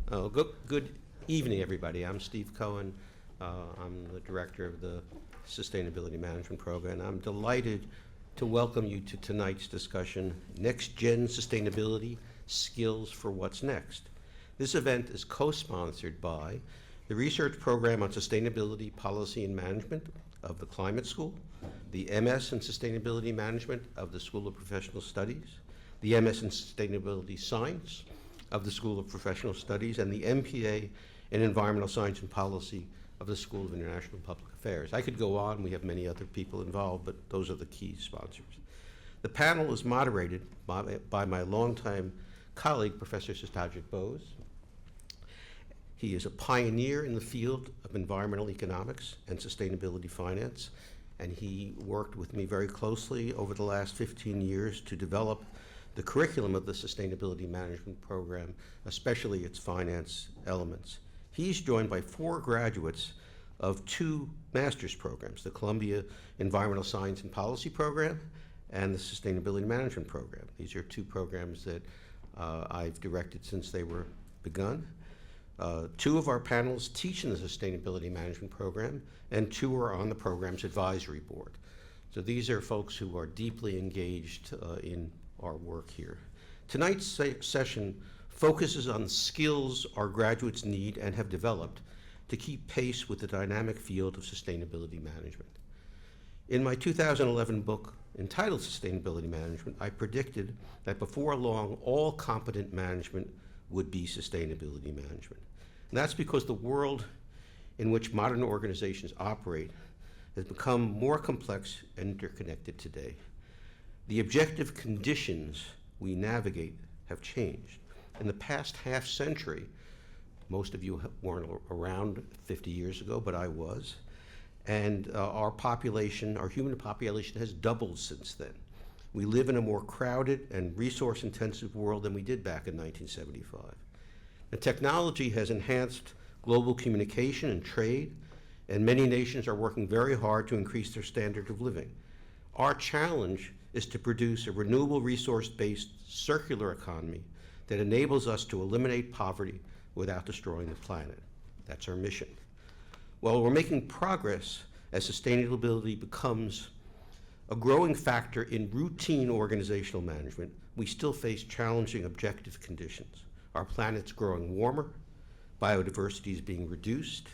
Good evening, everybody. I'm Steve Cohen. I'm the director of the Sustainability Management Program. I'm delighted to welcome you to tonight's discussion, Next Gen Sustainability, Skills for What's Next. This event is co-sponsored by the Research Program on Sustainability Policy and Management of the Climate School, the MS in Sustainability Management of the School of Professional Studies, the MS in Sustainability Science of the School of Professional Studies, and the MPA in Environmental Science and Policy of the School of International Public Affairs. I could go on, we have many other people involved, but those are the key sponsors. The panel is moderated by my longtime colleague, Professor Satyajit Bose. He is a pioneer in the field of environmental economics and sustainability finance, and he worked with me very closely over the last 15 years to develop the curriculum of the Sustainability Management Program, especially its finance elements. He's joined by 4 graduates of 2 master's programs, the Columbia Environmental Science and Policy Program and the Sustainability Management Program. These are 2 programs that I've directed since they were begun. 2 of our panelists teach in the Sustainability Management Program, and 2 are on the program's advisory board. So these are folks who are deeply engaged in our work here. Tonight's session focuses on the skills our graduates need and have developed to keep pace with the dynamic field of sustainability management. In my 2011 book entitled Sustainability Management, I predicted that before long, all competent management would be sustainability management. And that's because the world in which modern organizations operate has become more complex and interconnected today. The objective conditions we navigate have changed. In the past half century, most of you weren't around 50 years ago, but I was, and our human population has doubled since then. We live in a more crowded and resource-intensive world than we did back in 1975. And technology has enhanced global communication and trade, and many nations are working very hard to increase their standard of living. Our challenge is to produce a renewable resource-based circular economy that enables us to eliminate poverty without destroying the planet. That's our mission. While we're making progress as sustainability becomes a growing factor in routine organizational management, we still face challenging objective conditions. Our planet's growing warmer, biodiversity is being reduced,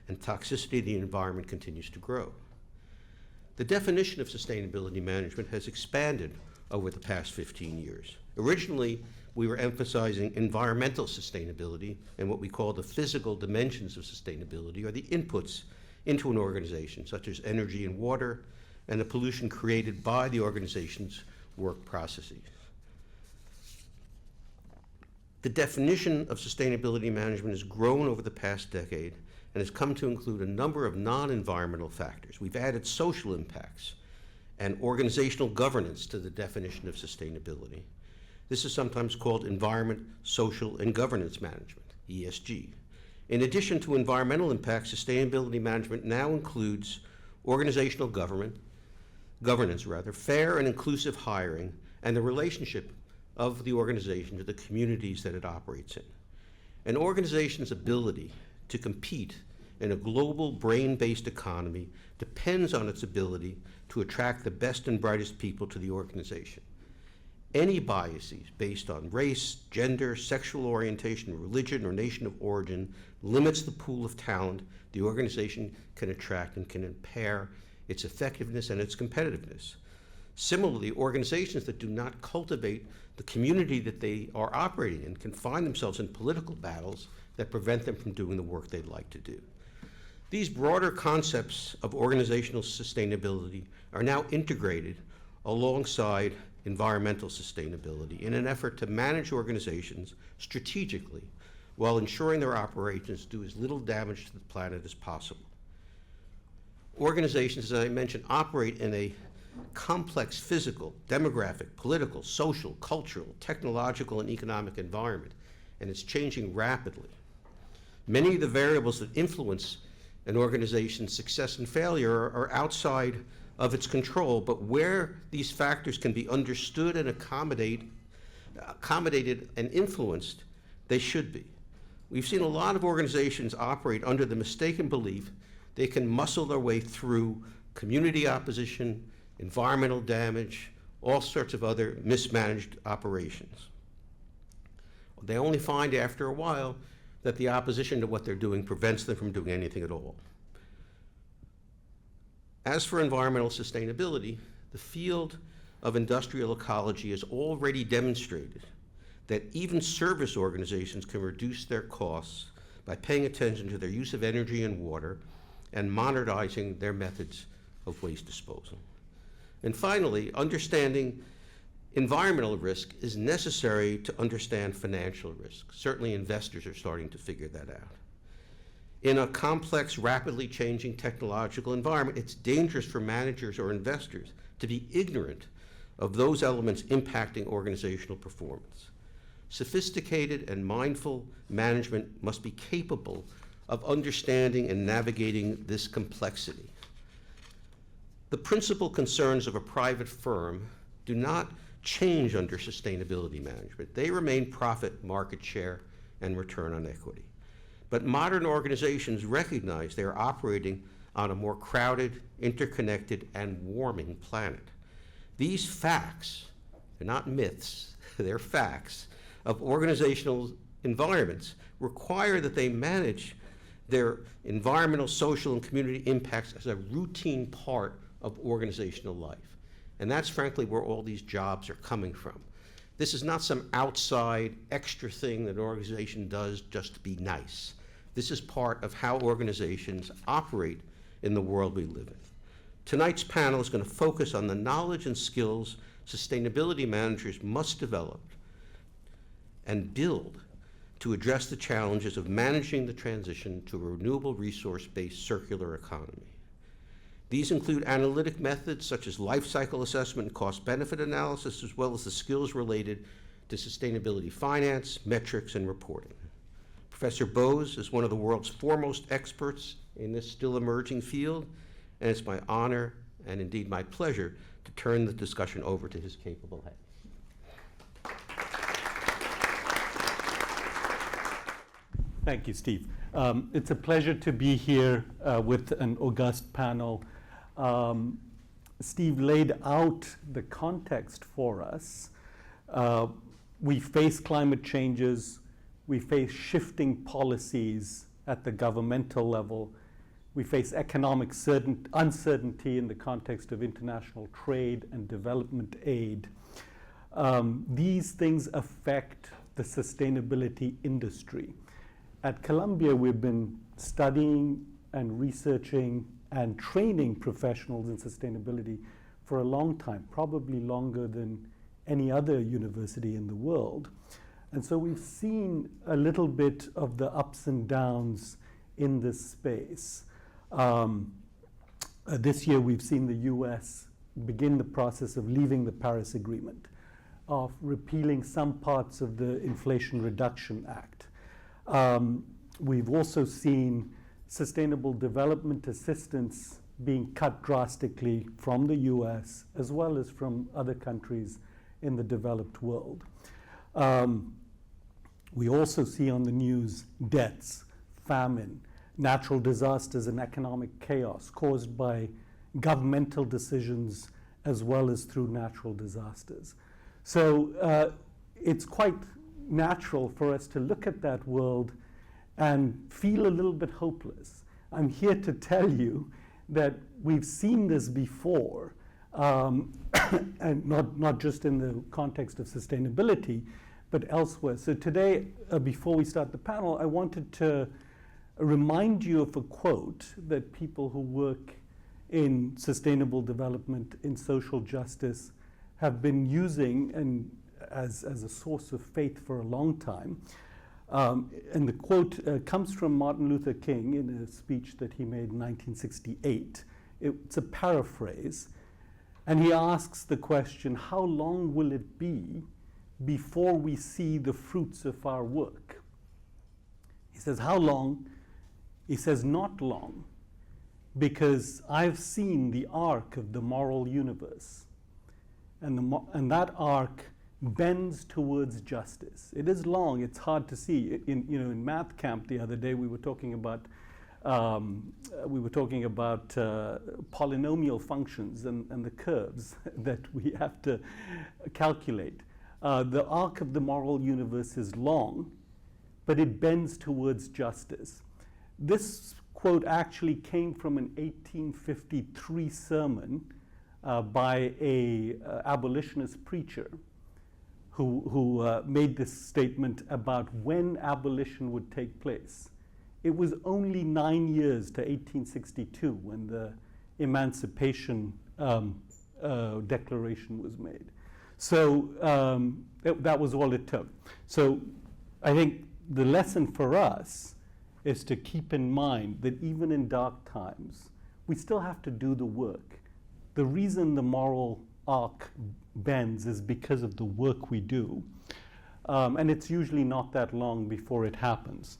and toxicity of the environment continues to grow. The definition of sustainability management has expanded over the past 15 years. Originally, we were emphasizing environmental sustainability and what we call the physical dimensions of sustainability, or the inputs into an organization, such as energy and water, and the pollution created by the organization's work processes. The definition of sustainability management has grown over the past decade and has come to include a number of non-environmental factors. We've added social impacts and organizational governance to the definition of sustainability. This is sometimes called environment, social, and governance management, ESG. In addition to environmental impacts, sustainability management now includes organizational governance, fair and inclusive hiring, and the relationship of the organization to the communities that it operates in. An organization's ability to compete in a global brain-based economy depends on its ability to attract the best and brightest people to the organization. Any biases based on race, gender, sexual orientation, religion, or nation of origin limits the pool of talent the organization can attract and can impair its effectiveness and its competitiveness. Similarly, organizations that do not cultivate the community that they are operating in can find themselves in political battles that prevent them from doing the work they'd like to do. These broader concepts of organizational sustainability are now integrated alongside environmental sustainability in an effort to manage organizations strategically while ensuring their operations do as little damage to the planet as possible. Organizations, as I mentioned, operate in a complex physical, demographic, political, social, cultural, technological, and economic environment, and it's changing rapidly. Many of the variables that influence an organization's success and failure are outside of its control, but where these factors can be understood and accommodated and influenced, they should be. We've seen a lot of organizations operate under the mistaken belief they can muscle their way through community opposition, environmental damage, all sorts of other mismanaged operations. They only find after a while that the opposition to what they're doing prevents them from doing anything at all. As for environmental sustainability, the field of industrial ecology has already demonstrated that even service organizations can reduce their costs by paying attention to their use of energy and water and modernizing their methods of waste disposal. And finally, understanding environmental risk is necessary to understand financial risk. Certainly investors are starting to figure that out. In a complex, rapidly changing technological environment, it's dangerous for managers or investors to be ignorant of those elements impacting organizational performance. Sophisticated and mindful management must be capable of understanding and navigating this complexity. The principal concerns of a private firm do not change under sustainability management. They remain profit, market share, and return on equity. But modern organizations recognize they are operating on a more crowded, interconnected, and warming planet. These facts, they're not myths, they're facts, of organizational environments require that they manage their environmental, social, and community impacts as a routine part of organizational life. And that's frankly where all these jobs are coming from. This is not some outside extra thing that an organization does just to be nice. This is part of how organizations operate in the world we live in. Tonight's panel is going to focus on the knowledge and skills sustainability managers must develop and build to address the challenges of managing the transition to a renewable resource-based circular economy. These include analytic methods such as life cycle assessment and cost-benefit analysis, as well as the skills related to sustainability finance, metrics, and reporting. Professor Bose is one of the world's foremost experts in this still emerging field, and it's my honor and indeed my pleasure to turn the discussion over to his capable head. Thank you, Steve. It's a pleasure to be here with an august panel. Steve laid out the context for us. We face climate changes. We face shifting policies at the governmental level. We face economic uncertainty in the context of international trade and development aid. These things affect the sustainability industry. At Columbia, we've been studying and researching and training professionals in sustainability for a long time, probably longer than any other university in the world. And so we've seen a little bit of the ups and downs in this space. This year, we've seen the US begin the process of leaving the Paris Agreement, of repealing some parts of the Inflation Reduction Act. We've also seen sustainable development assistance being cut drastically from the US as well as from other countries in the developed world. We also see on the news deaths, famine, natural disasters, and economic chaos caused by governmental decisions as well as through natural disasters. So it's quite natural for us to look at that world and feel a little bit hopeless. I'm here to tell you that we've seen this before, and not just in the context of sustainability, but elsewhere. So today, before we start the panel, I wanted to remind you of a quote that people who work in sustainable development, in social justice, have been using and as a source of faith for a long time. And the quote comes from Martin Luther King in a speech that he made in 1968. It's a paraphrase. And he asks the question, how long will it be before we see the fruits of our work? He says, how long? He says, not long, because I've seen the arc of the moral universe. And that arc bends towards justice. It is long, it's hard to see. In math camp the other day, we were talking about polynomial functions and the curves that we have to calculate. The arc of the moral universe is long, but it bends towards justice. This quote actually came from an 1853 sermon by a abolitionist preacher who made this statement about when abolition would take place. It was only 9 years to 1862 when the Emancipation Declaration was made. So that was all it took. So I think the lesson for us is to keep in mind that even in dark times, we still have to do the work. The reason the moral arc bends is because of the work we do. And it's usually not that long before it happens.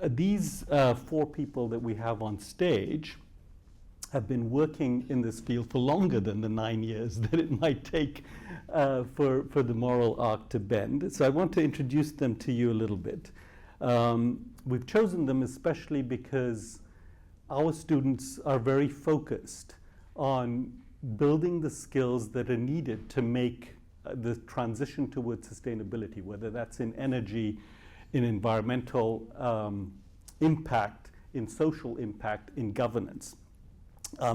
These 4 people that we have on stage have been working in this field for longer than the 9 years that it might take for the moral arc to bend. So I want to introduce them to you a little bit. We've chosen them especially because our students are very focused on building the skills that are needed to make the transition towards sustainability, whether that's in energy, in environmental impact, in social impact, in governance.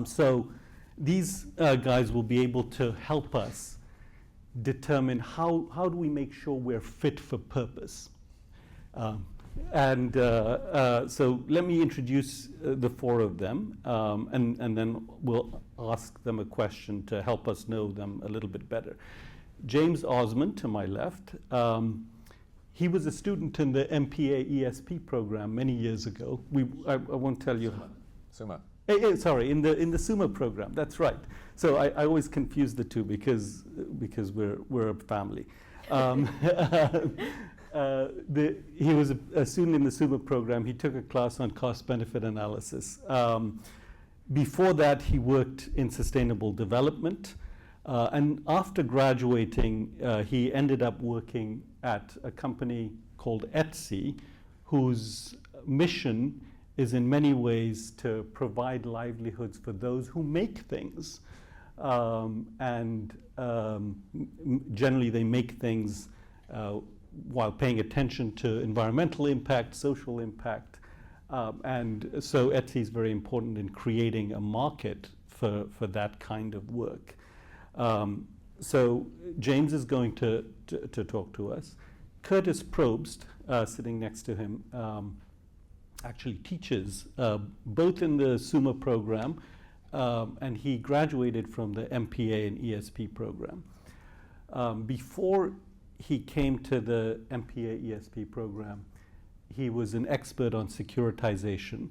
So these guys will be able to help us determine how do we make sure we're fit for purpose. So let me introduce the 4 of them, and then we'll ask them a question to help us know them a little bit better. James Osmond, to my left, he was a student in the MPA ESP program many years ago. I won't tell you. SUMA. Sorry, in the SUMA program. That's right. So I always confuse the two because we're a family. He was a student in the SUMA program. He took a class on cost-benefit analysis. Before that, he worked in sustainable development. And after graduating, he ended up working at a company called Etsy, whose mission is in many ways to provide livelihoods for those who make things. Generally, they make things while paying attention to environmental impact, social impact. And so Etsy is very important in creating a market for that kind of work. So James is going to talk to us. Curtis Probst, sitting next to him, actually teaches both in the SUMA program, and he graduated from the MPA and ESP program. Before he came to the MPA ESP program, he was an expert on securitization.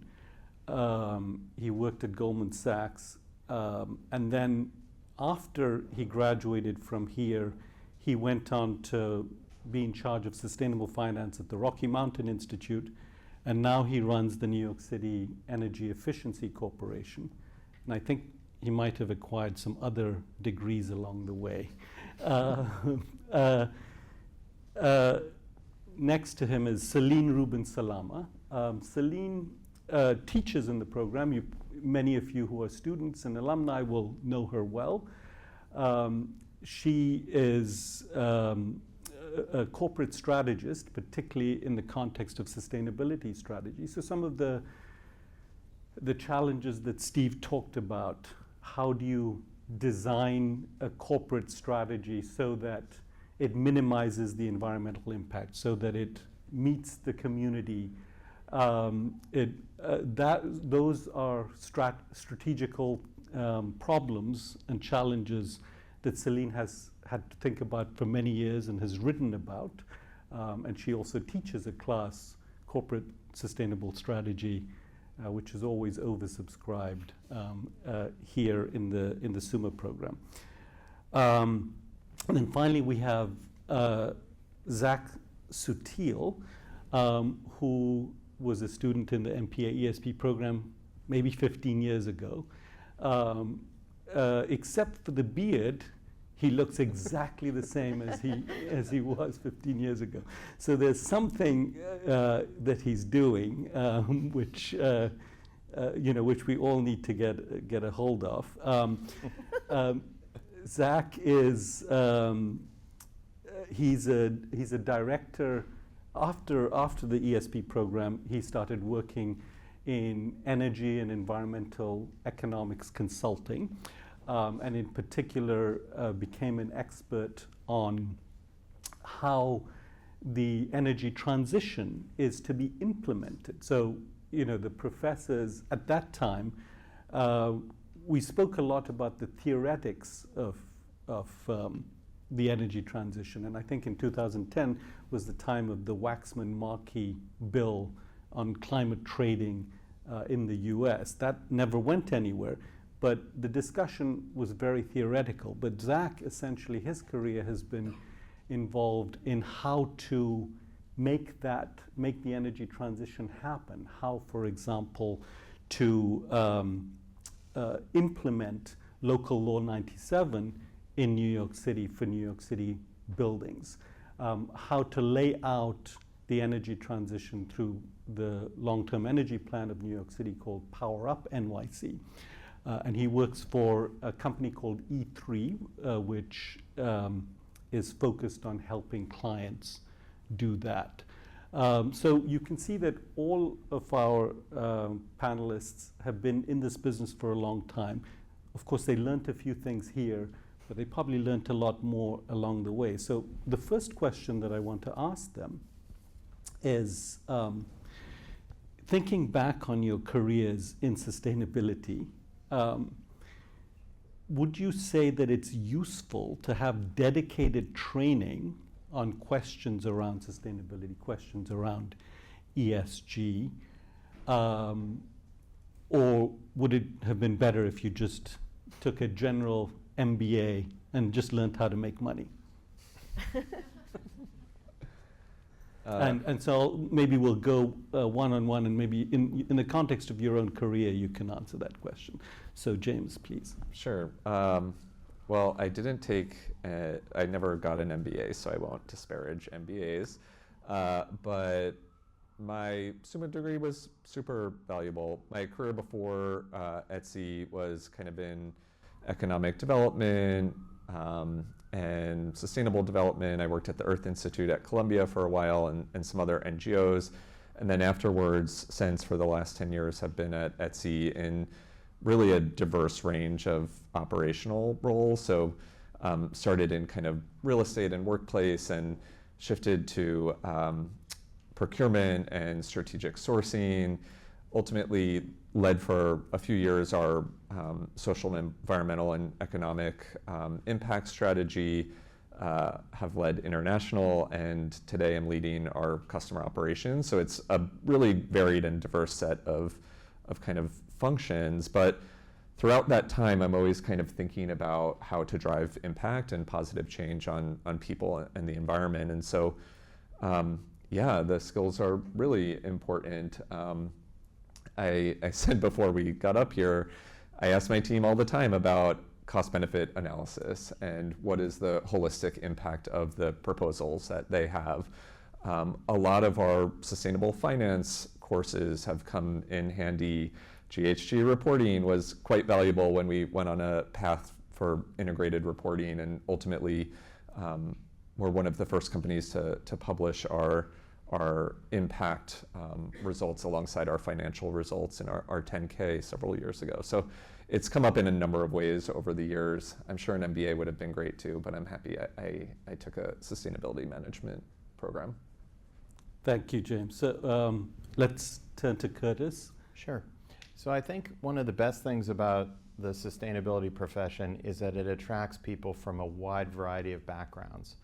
He worked at Goldman Sachs, and then after he graduated from here, he went on to be in charge of sustainable finance at the Rocky Mountain Institute, and now he runs the New York City Energy Efficiency Corporation. And I think he might have acquired some other degrees along the way. Next to him is Celine Rubin Salama. Celine teaches in the program. Many of you who are students and alumni will know her well. She is a corporate strategist, particularly in the context of sustainability strategy. So some of the challenges that Steve talked about, how do you design a corporate strategy so that it minimizes the environmental impact, so that it meets the community? Those are strategical problems and challenges that Celine has had to think about for many years and has written about. And she also teaches a class, Corporate Sustainable Strategy, which is always oversubscribed here in the SUMA program. And then finally we have Zach Sutil, who was a student in the MPA ESP program maybe 15 years ago. Except for the beard, he looks exactly the same as he was 15 years ago. So there's something that he's doing, which which we all need to get a hold of. Zach is he's a director. After the ESP program, he started working in energy and environmental economics consulting, and in particular became an expert on how the energy transition is to be implemented. So, the professors at that time, we spoke a lot about the theoretics of the energy transition, and I think in 2010 was the time of the Waxman-Markey bill on climate trading in the US. That never went anywhere, but the discussion was very theoretical. But Zach, essentially, his career has been involved in how to make the energy transition happen. How, for example, to implement Local Law 97 in New York City for New York City buildings. How to lay out the energy transition through the long-term energy plan of New York City called Power Up NYC. And he works for a company called E3, which is focused on helping clients do that. So you can see that all of our panelists have been in this business for a long time. Of course, they learned a few things here, but they probably learned a lot more along the way. So the first question that I want to ask them is, thinking back on your careers in sustainability, would you say that it's useful to have dedicated training on questions around sustainability, questions around ESG, or would it have been better if you just took a general MBA and just learned how to make money? And so maybe we'll go one-on-one, and maybe in the context of your own career, you can answer that question. So James, please. Sure. Well, I didn't take, I never got an MBA, so I won't disparage MBAs. But my SUMA degree was super valuable. My career before Etsy was kind of in economic development and sustainable development. I worked at the Earth Institute at Columbia for a while and some other NGOs. And then afterwards, since for the last 10 years, have been at Etsy in really a diverse range of operational roles. So started in kind of real estate and workplace and shifted to procurement and strategic sourcing, ultimately led for a few years our social, environmental, and economic impact strategy, have led international, and today I'm leading our customer operations. So it's a really varied and diverse set of kind of functions, but throughout that time, I'm always kind of thinking about how to drive impact and positive change on people and the environment. And so, yeah, the skills are really important. I said before we got up here, I ask my team all the time about cost-benefit analysis and what is the holistic impact of the proposals that they have. A lot of our sustainable finance courses have come in handy. GHG reporting was quite valuable when we went on a path for integrated reporting, and ultimately we're one of the first companies to publish our impact results alongside our financial results in our 10K several years ago. So it's come up in a number of ways over the years. I'm sure an MBA would have been great too, but I'm happy I took a sustainability management program. Thank you, James. So let's turn to Curtis. Sure. So I think one of the best things about the sustainability profession is that it attracts people from a wide variety of backgrounds.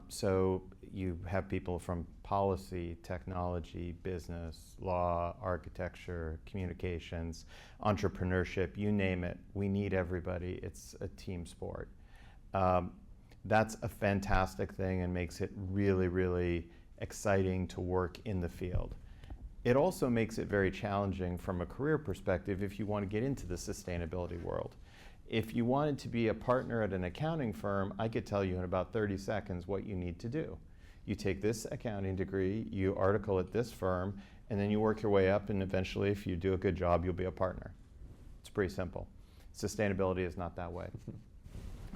So you have people from policy, technology, business, law, architecture, communications, entrepreneurship, you name it. We need everybody. It's a team sport. That's a fantastic thing and makes it really, really exciting to work in the field. It also makes it very challenging from a career perspective if you want to get into the sustainability world. If you wanted to be a partner at an accounting firm, I could tell you in about 30 seconds what you need to do. You take this accounting degree, you article at this firm, and then you work your way up, and eventually, if you do a good job, you'll be a partner. It's pretty simple. Sustainability is not that way.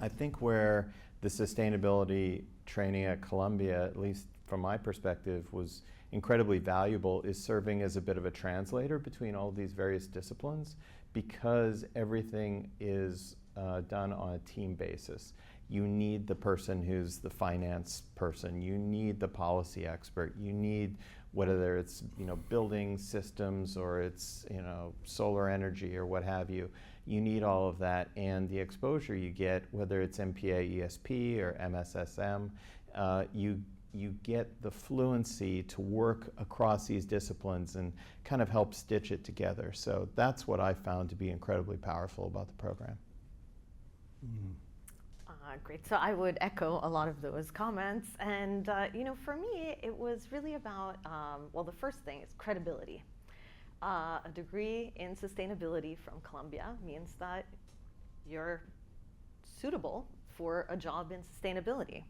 I think where the sustainability training at Columbia, at least from my perspective, was incredibly valuable is serving as a bit of a translator between all these various disciplines, because everything is done on a team basis. You need the person who's the finance person. You need the policy expert. You need, whether it's building systems or it's solar energy or what have you. You need all of that, and the exposure you get, whether it's MPA, ESP, or MSSM, you get the fluency to work across these disciplines and kind of help stitch it together. So that's what I found to be incredibly powerful about the program. Great. So I would echo a lot of those comments. And, for me, it was really about, well, the first thing is credibility. A degree in sustainability from Columbia means that you're suitable for a job in sustainability.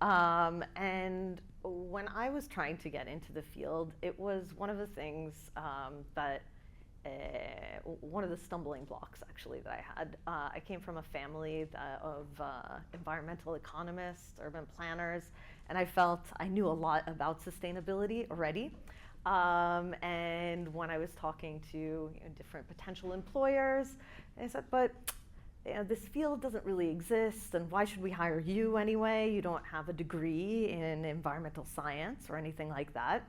And when I was trying to get into the field, it was one of the things one of the stumbling blocks, actually, that I had. I came from a family of environmental economists, urban planners, and I felt I knew a lot about sustainability already. And when I was talking to different potential employers, I said, but this field doesn't really exist, and why should we hire you anyway? You don't have a degree in environmental science or anything like that.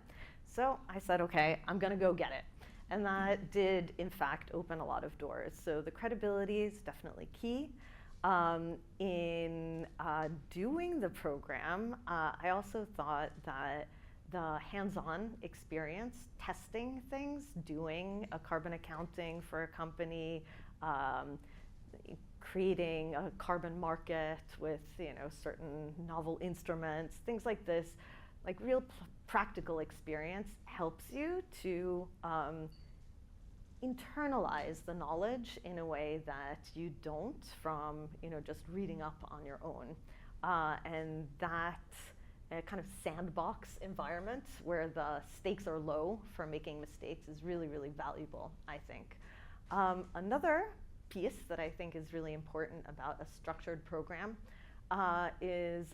So I said, okay, I'm going to go get it. And that did, in fact, open a lot of doors. So the credibility is definitely key. In doing the program, I also thought that the hands-on experience, testing things, doing a carbon accounting for a company, creating a carbon market with certain novel instruments, things like this, like real practical experience helps you to internalize the knowledge in a way that you don't from just reading up on your own. And that kind of sandbox environment where the stakes are low for making mistakes is really, really valuable, I think. Another piece that I think is really important about a structured program is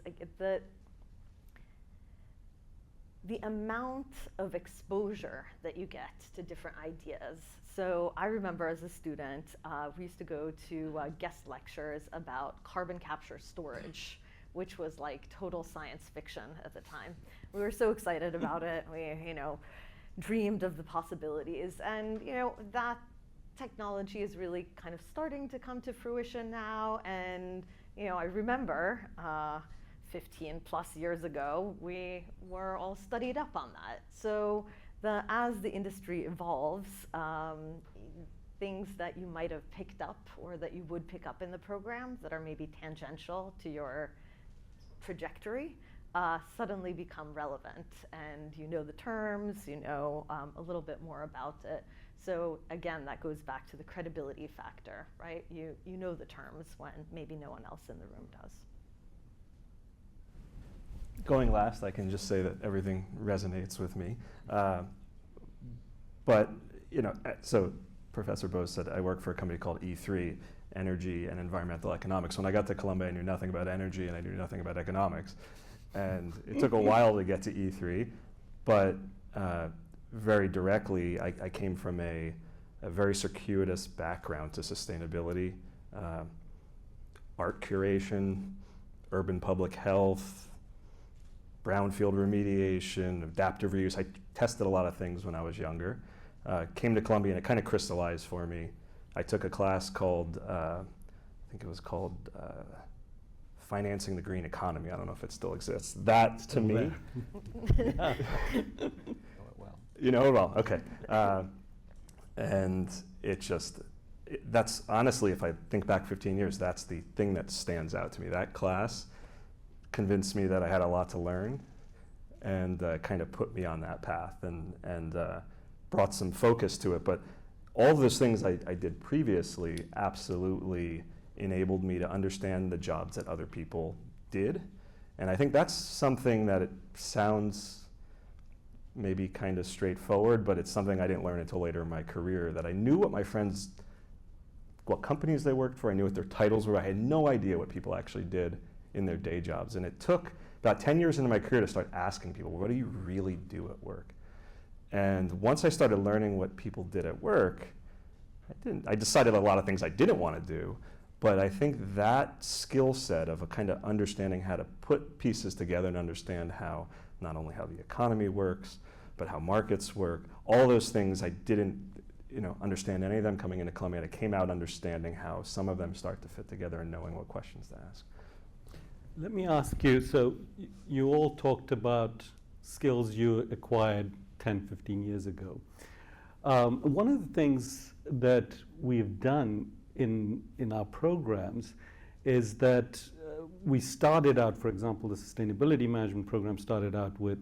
the amount of exposure that you get to different ideas. So I remember as a student, we used to go to guest lectures about carbon capture storage, which was like total science fiction at the time. We were so excited about it. We, dreamed of the possibilities. And, that technology is really kind of starting to come to fruition now. And, I remember 15 plus years ago, we were all studied up on that. So as the industry evolves, things that you might have picked up or that you would pick up in the program that are maybe tangential to your trajectory suddenly become relevant, and the terms, a little bit more about it. So again, that goes back to the credibility factor, right? You know the terms when maybe no one else in the room does. Going last, I can just say that everything resonates with me. But, so Professor Bose said I work for a company called E3, Energy and Environmental Economics. When I got to Columbia, I knew nothing about energy and I knew nothing about economics. And it took a while to get to E3, but very directly, I came from a very circuitous background to sustainability, art curation, urban public health, brownfield remediation, adaptive reuse. I tested a lot of things when I was younger. Came to Columbia and it kind of crystallized for me. I took a class called, I think it was called Financing the Green Economy. I don't know if it still exists. That, to me, you know it well, okay. And that's honestly, if I think back 15 years, that's the thing that stands out to me. That class convinced me that I had a lot to learn and kind of put me on that path and brought some focus to it. But all of those things I did previously absolutely enabled me to understand the jobs that other people did. And I think that's something that it sounds maybe kind of straightforward, but it's something I didn't learn until later in my career, that I knew what my friends, what companies they worked for, I knew what their titles were. I had no idea what people actually did in their day jobs. And it took about 10 years into my career to start asking people, what do you really do at work? And once I started learning what people did at work, I decided a lot of things I didn't want to do, but I think that skill set of a kind of understanding how to put pieces together and understand how, not only how the economy works, but how markets work, all those things I didn't understand any of them coming into Columbia, and I came out understanding how some of them start to fit together and knowing what questions to ask. Let me ask you, so you all talked about skills you acquired 10, 15 years ago. One of the things that we've done in our programs is that we started out, for example, the sustainability management program started out with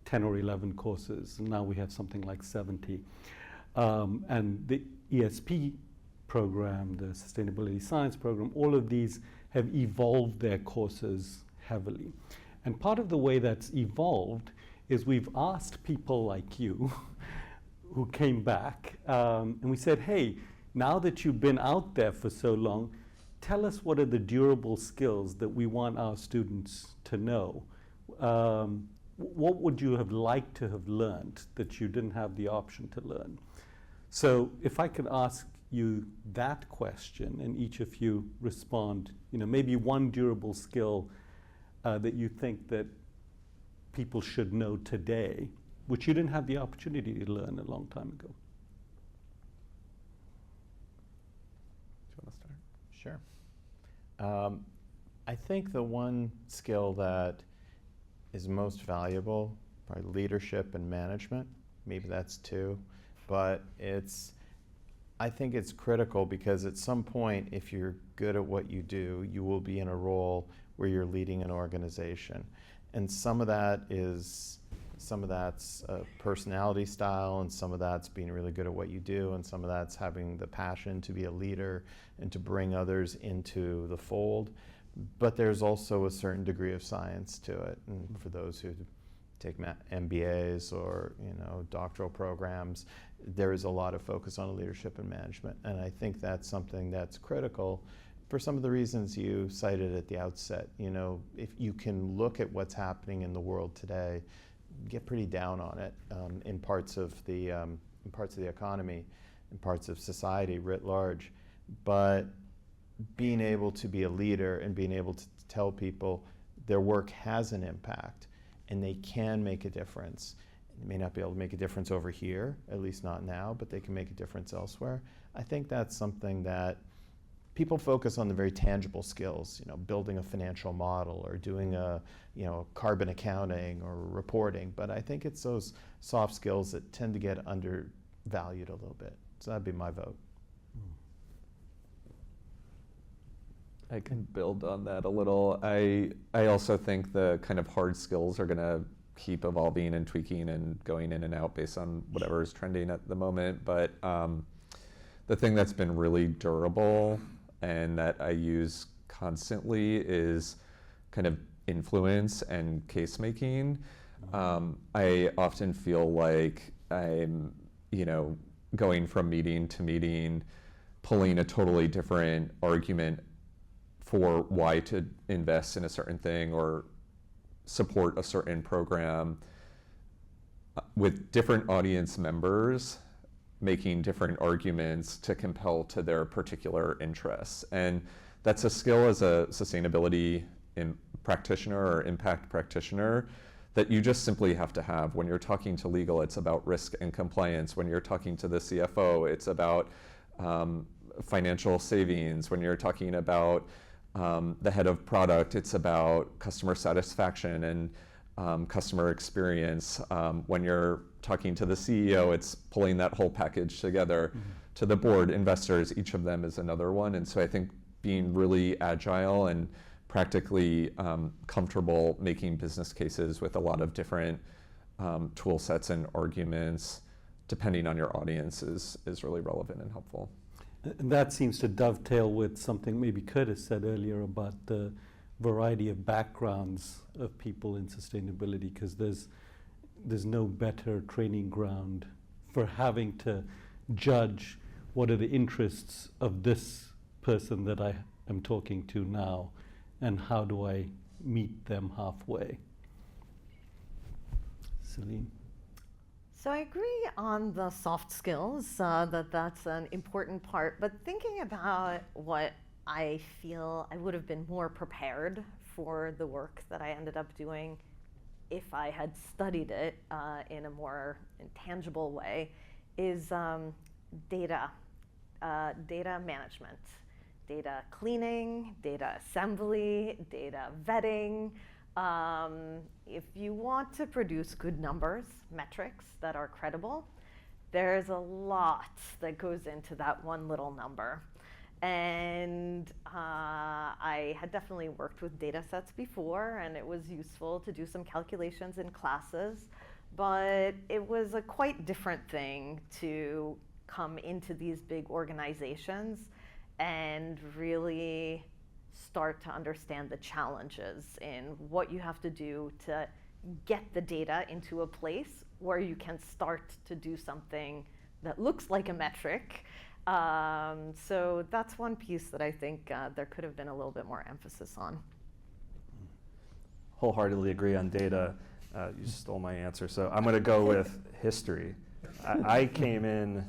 10 or 11 courses, and now we have something like 70. And the ESP program, the sustainability science program, all of these have evolved their courses heavily. And part of the way that's evolved is we've asked people like you who came back, and we said, hey, now that you've been out there for so long, tell us what are the durable skills that we want our students to know. What would you have liked to have learned that you didn't have the option to learn? So if I could ask you that question and each of you respond, maybe one durable skill that you think that people should know today, which you didn't have the opportunity to learn a long time ago. Do you want to start? Sure. I think the one skill that is most valuable, probably leadership and management. Maybe that's two, but I think it's critical because at some point, if you're good at what you do, you will be in a role where you're leading an organization. And some of that's a personality style, and some of that's being really good at what you do, and some of that's having the passion to be a leader and to bring others into the fold. But there's also a certain degree of science to it. And for those who take MBAs or doctoral programs, there is a lot of focus on leadership and management. And I think that's something that's critical for some of the reasons you cited at the outset. If you can look at what's happening in the world today, get pretty down on it in parts of the economy, in parts of society writ large, but being able to be a leader and being able to tell people their work has an impact and they can make a difference. They may not be able to make a difference over here, at least not now, but they can make a difference elsewhere. I think that's something that people focus on, the very tangible skills, building a financial model or doing carbon accounting or reporting. But I think it's those soft skills that tend to get undervalued a little bit. So that'd be my vote. I can build on that a little. I also think the kind of hard skills are going to keep evolving and tweaking and going in and out based on whatever is trending at the moment. But the thing that's been really durable and that I use constantly is kind of influence and case making. I often feel like I'm, going from meeting to meeting, pulling a totally different argument for why to invest in a certain thing or support a certain program with different audience members making different arguments to compel to their particular interests. And that's a skill as a sustainability practitioner or impact practitioner that you just simply have to have. When you're talking to legal, it's about risk and compliance. When you're talking to the CFO, it's about financial savings. When you're talking about the head of product, it's about customer satisfaction and customer experience. When you're talking to the CEO, it's pulling that whole package together. To the board, investors, each of them is another one. And so I think being really agile and practically comfortable making business cases with a lot of different tool sets and arguments, depending on your audience, is really relevant and helpful. And that seems to dovetail with something maybe Curtis said earlier about the variety of backgrounds of people in sustainability, because there's no better training ground for having to judge what are the interests of this person that I am talking to now, and how do I meet them halfway. Celine? So I agree on the soft skills, that's an important part, but thinking about what I feel I would have been more prepared for the work that I ended up doing if I had studied it in a more intangible way is data management, data cleaning, data assembly, data vetting. If you want to produce good numbers, metrics that are credible, there's a lot that goes into that one little number. And I had definitely worked with data sets before, and it was useful to do some calculations in classes, but it was a quite different thing to come into these big organizations and really start to understand the challenges in what you have to do to get the data into a place where you can start to do something that looks like a metric. So that's one piece that I think there could have been a little bit more emphasis on. Wholeheartedly agree on data. You stole my answer, so I'm going to go with history. I came in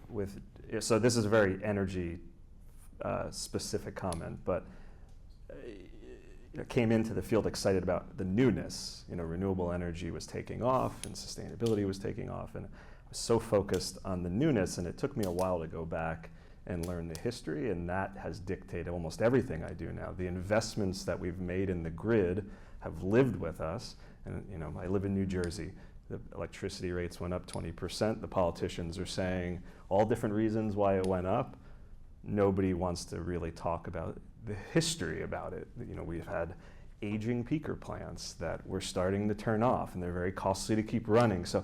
with, so this is a very energy specific comment, but came into the field excited about the newness. Renewable energy was taking off and sustainability was taking off, and I was so focused on the newness, and it took me a while to go back and learn the history, and that has dictated almost everything I do now. The investments that we've made in the grid have lived with us, and I live in New Jersey. The electricity rates went up 20%. The politicians are saying all different reasons why it went up. Nobody wants to really talk about the history about it. We've had aging peaker plants that we're starting to turn off, and they're very costly to keep running. So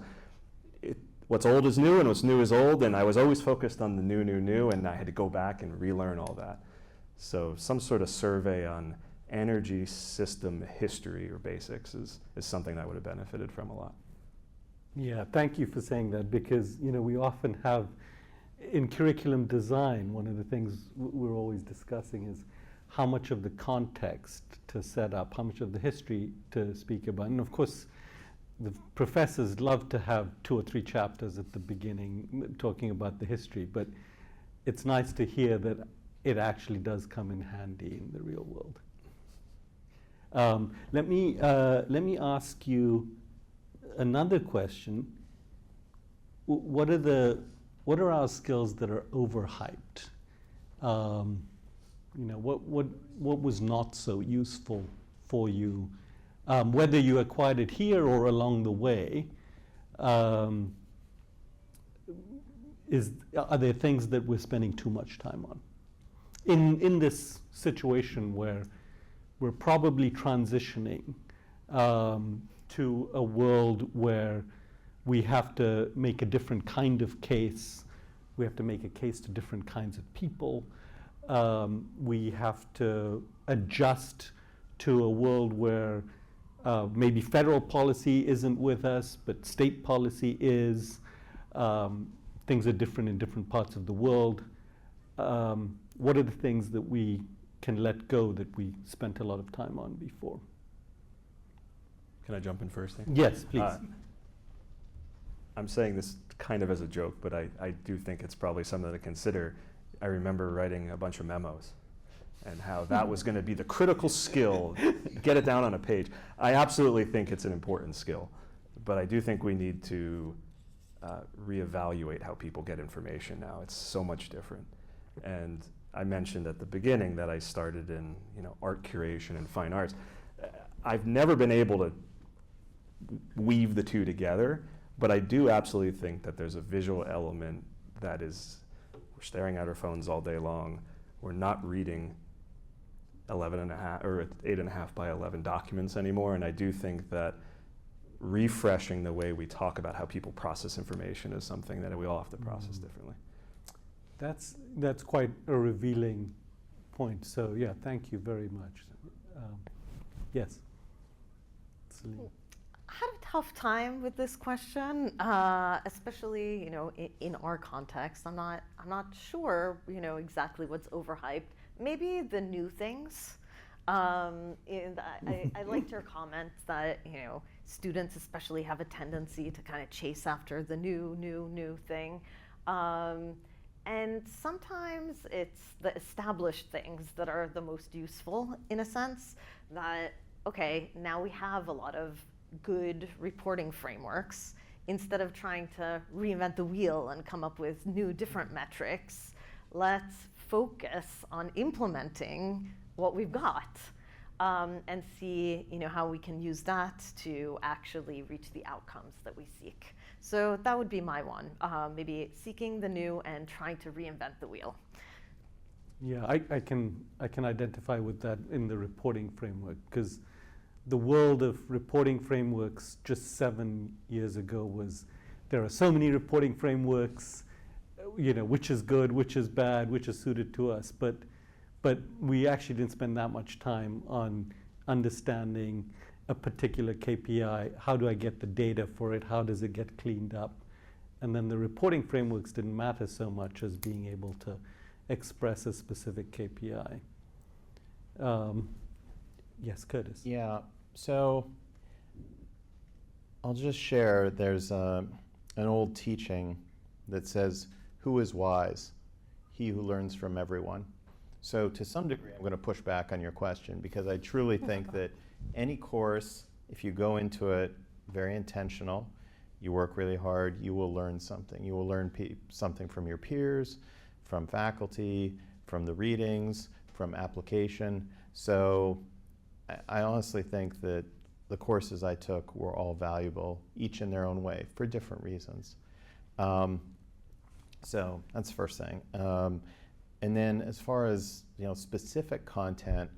what's old is new, and what's new is old, and I was always focused on the new, and I had to go back and relearn all that. So some sort of survey on energy system history or basics is something I would have benefited from a lot. Yeah, thank you for saying that, because we often have, in curriculum design, one of the things we're always discussing is how much of the context to set up, how much of the history to speak about. And of course, the professors love to have 2 or 3 chapters at the beginning talking about the history, but it's nice to hear that it actually does come in handy in the real world. Let me ask you another question. What are our skills that are overhyped? What was not so useful for you, whether you acquired it here or along the way? Are there things that we're spending too much time on? In this situation where we're probably transitioning to a world where we have to make a different kind of case. We have to make a case to different kinds of people. We have to adjust to a world where maybe federal policy isn't with us, but state policy is. Things are different in different parts of the world. What are the things that we can let go that we spent a lot of time on before? Can I jump in first? Yes, please. I'm saying this kind of as a joke, but I do think it's probably something to consider. I remember writing a bunch of memos and how that was going to be the critical skill, get it down on a page. I absolutely think it's an important skill, but I do think we need to reevaluate how people get information now. It's so much different. And I mentioned at the beginning that I started in art curation and fine arts. I've never been able to weave the two together, but I do absolutely think that there's a visual element that is, we're staring at our phones all day long. We're not reading 11.5 or 8.5 by 11 documents anymore, and I do think that refreshing the way we talk about how people process information is something that we all have to process differently. That's quite a revealing point. So yeah, thank you very much. Yes, Celine. I had a tough time with this question, especially in our context. I'm not sure exactly what's overhyped. Maybe the new things. And I liked your comments that students especially have a tendency to kind of chase after the new thing. And sometimes it's the established things that are the most useful, in a sense, that, okay, now we have a lot of good reporting frameworks. Instead of trying to reinvent the wheel and come up with new, different metrics, let's focus on implementing what we've got, and see how we can use that to actually reach the outcomes that we seek. So that would be my one, maybe seeking the new and trying to reinvent the wheel. Yeah, I can identify with that in the reporting framework, because the world of reporting frameworks just 7 years ago was, there are so many reporting frameworks, which is good, which is bad, which is suited to us, but we actually didn't spend that much time on understanding a particular KPI. How do I get the data for it? How does it get cleaned up? And then the reporting frameworks didn't matter so much as being able to express a specific KPI. Yes, Curtis. Yeah, so I'll just share, there's an old teaching that says, who is wise? He who learns from everyone. So to some degree, I'm going to push back on your question, because I truly think that any course, if you go into it very intentional, you work really hard, you will learn something. You will learn something from your peers, from faculty, from the readings, from application. So I honestly think that the courses I took were all valuable, each in their own way, for different reasons. So that's the first thing. And then as far as specific content,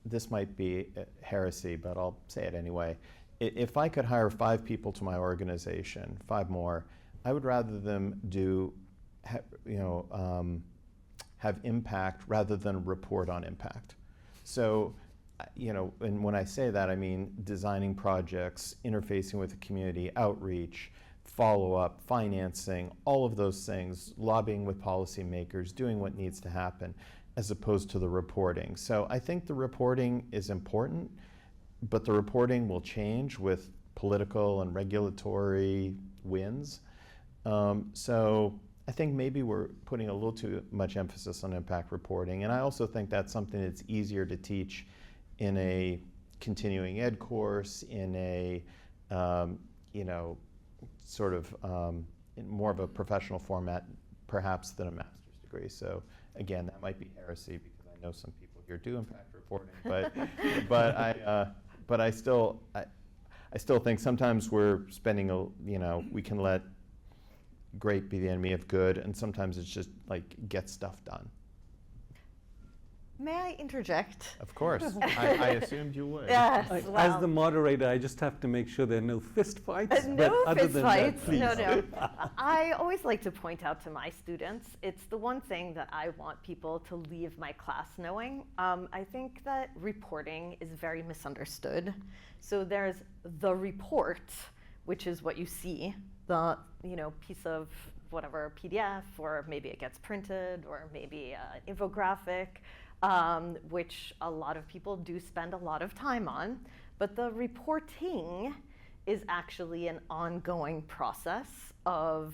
this might be heresy, but I'll say it anyway. If I could hire 5 people to my organization, 5 more, I would rather them have impact rather than report on impact. So, and when I say that, I mean designing projects, interfacing with the community, outreach, follow-up, financing, all of those things, lobbying with policymakers, doing what needs to happen, as opposed to the reporting. So I think the reporting is important, but the reporting will change with political and regulatory wins. So I think maybe we're putting a little too much emphasis on impact reporting. And I also think that's something that's easier to teach in a continuing ed course, in a, sort of in more of a professional format, perhaps, than a master's degree. So again, that might be heresy, because I know some people here do impact reporting, but I still think sometimes we're spending we can let great be the enemy of good, and sometimes it's just like get stuff done. May I interject? Of course. I assumed you would. Yes. As the moderator, I just have to make sure there are no fist fights. No but other fist than fights. That, please. No. I always like to point out to my students, it's the one thing that I want people to leave my class knowing. I think that reporting is very misunderstood. So there's the report, which is what you see, the piece of whatever PDF, or maybe it gets printed, or maybe an infographic. Which a lot of people do spend a lot of time on, but the reporting is actually an ongoing process of,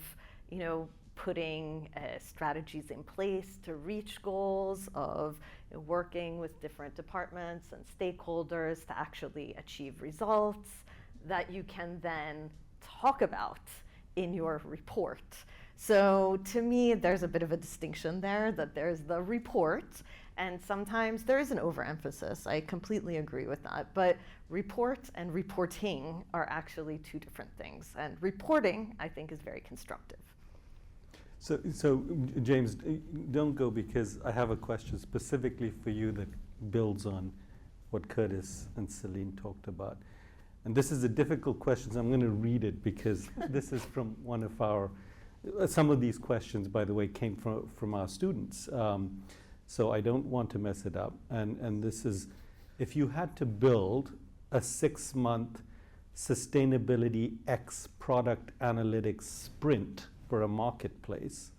putting strategies in place to reach goals, of working with different departments and stakeholders to actually achieve results that you can then talk about in your report. So to me, there's a bit of a distinction there, that there's the report, and sometimes there is an overemphasis. I completely agree with that. But report and reporting are actually 2 different things. And reporting, I think, is very constructive. So James, don't go, because I have a question specifically for you that builds on what Curtis and Celine talked about. And this is a difficult question, so I'm going to read it, because this is from one of our Some of these questions, by the way, came from our students. So I don't want to mess it up. And this is, if you had to build a 6-month sustainability X product analytics sprint for a marketplace,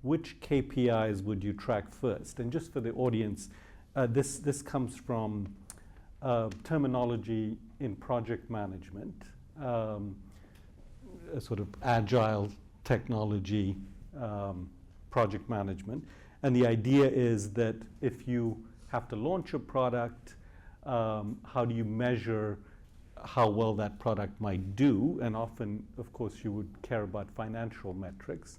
which KPIs would you track first? And just for the audience, this comes from terminology in project management, a sort of agile technology project management. And the idea is that if you have to launch a product, how do you measure how well that product might do? And often, of course, you would care about financial metrics.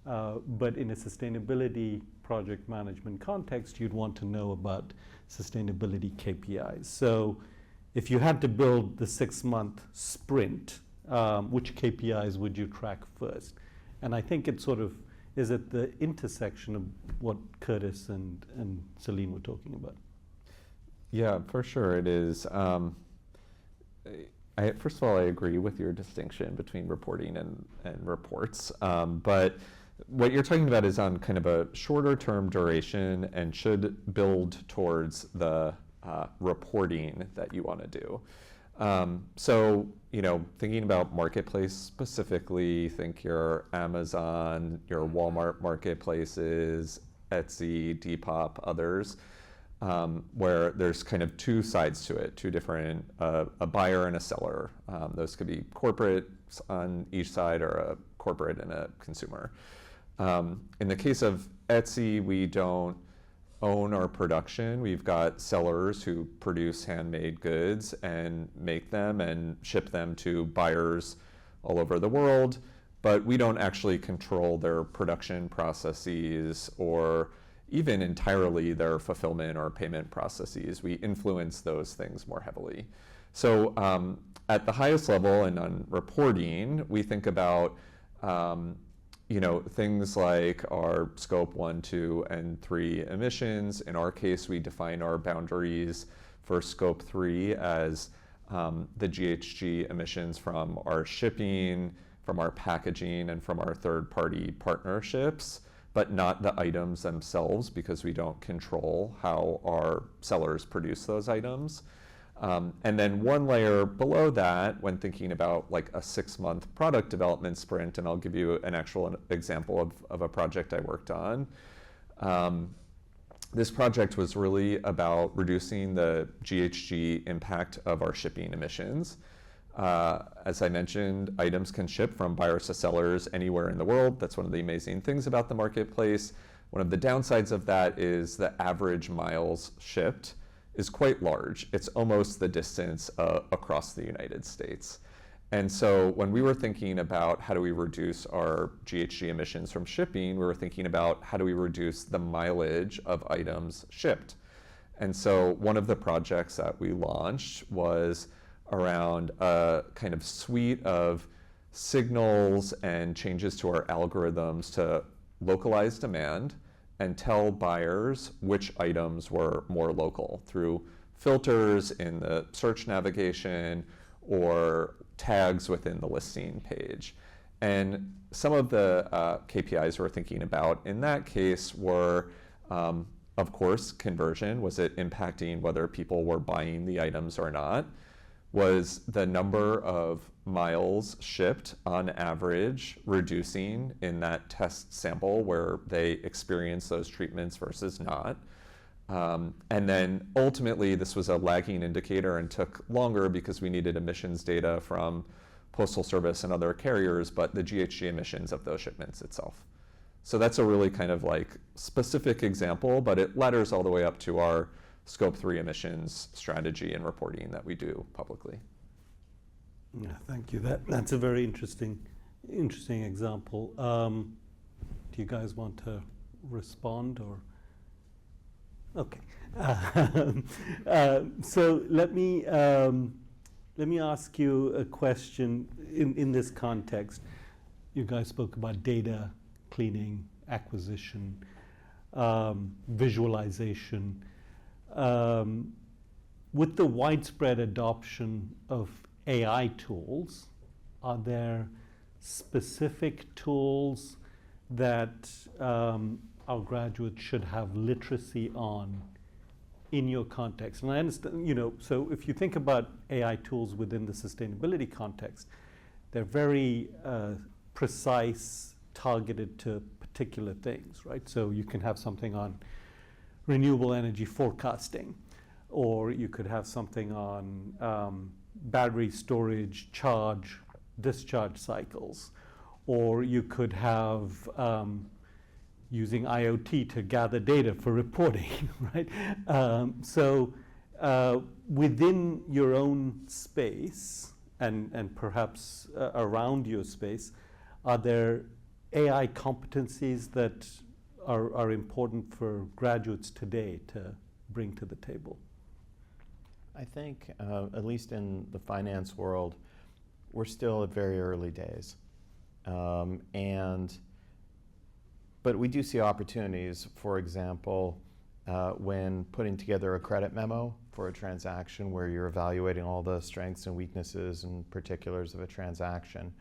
But in a sustainability project management context, you'd want to know about sustainability KPIs. So if you had to build the 6-month sprint, which KPIs would you track first? And I think it sort of is at the intersection of what Curtis and Celine were talking about. Yeah, for sure it is. First of all, I agree with your distinction between reporting and reports. But what you're talking about is on kind of a shorter term duration and should build towards the reporting that you want to do. So, thinking about marketplace specifically, think your Amazon, your Walmart marketplaces, Etsy, Depop, others, where there's kind of two sides to it, two different, a buyer and a seller. Those could be corporate on each side or a corporate and a consumer. In the case of Etsy, we don't own our production. We've got sellers who produce handmade goods and make them and ship them to buyers all over the world, but we don't actually control their production processes or even entirely their fulfillment or payment processes. We influence those things more heavily. So at the highest level and on reporting, we think about things like our scope 1, 2, and 3 emissions. In our case, we define our boundaries for scope 3 as the GHG emissions from our shipping, from our packaging, and from our third-party partnerships, but not the items themselves because we don't control how our sellers produce those items. And then one layer below that, when thinking about like a 6-month product development sprint, and I'll give you an actual example of a project I worked on. This project was really about reducing the GHG impact of our shipping emissions. As I mentioned, items can ship from buyers to sellers anywhere in the world. That's one of the amazing things about the marketplace. One of the downsides of that is the average miles shipped is quite large. It's almost the distance across the United States. And so when we were thinking about how do we reduce our GHG emissions from shipping, we were thinking about how do we reduce the mileage of items shipped. And so one of the projects that we launched was around a kind of suite of signals and changes to our algorithms to localize demand and tell buyers which items were more local through filters in the search navigation or tags within the listing page. And some of the KPIs we're thinking about in that case were, of course, conversion. Was it impacting whether people were buying the items or not? Was the number of miles shipped on average reducing in that test sample where they experienced those treatments versus not? And then ultimately this was a lagging indicator and took longer because we needed emissions data from Postal Service and other carriers, but the GHG emissions of those shipments itself. So that's a really kind of like specific example, but it ladders all the way up to our Scope 3 emissions strategy and reporting that we do publicly. Yeah, thank you. That's a very interesting example. Do you guys want to respond or? Okay. So let me ask you a question in this context. You guys spoke about data cleaning, acquisition, visualization. With the widespread adoption of AI tools, are there specific tools that our graduates should have literacy on in your context? And I understand, so if you think about AI tools within the sustainability context, they're very precise, targeted to particular things, right? So you can have something on renewable energy forecasting, or you could have something on battery storage, charge, discharge cycles, or you could have using IoT to gather data for reporting, right? So within your own space and perhaps around your space, are there AI competencies that are important for graduates today to bring to the table? I think, at least in the finance world, we're still at very early days. But we do see opportunities, for example, when putting together a credit memo for a transaction where you're evaluating all the strengths and weaknesses and particulars of a transaction.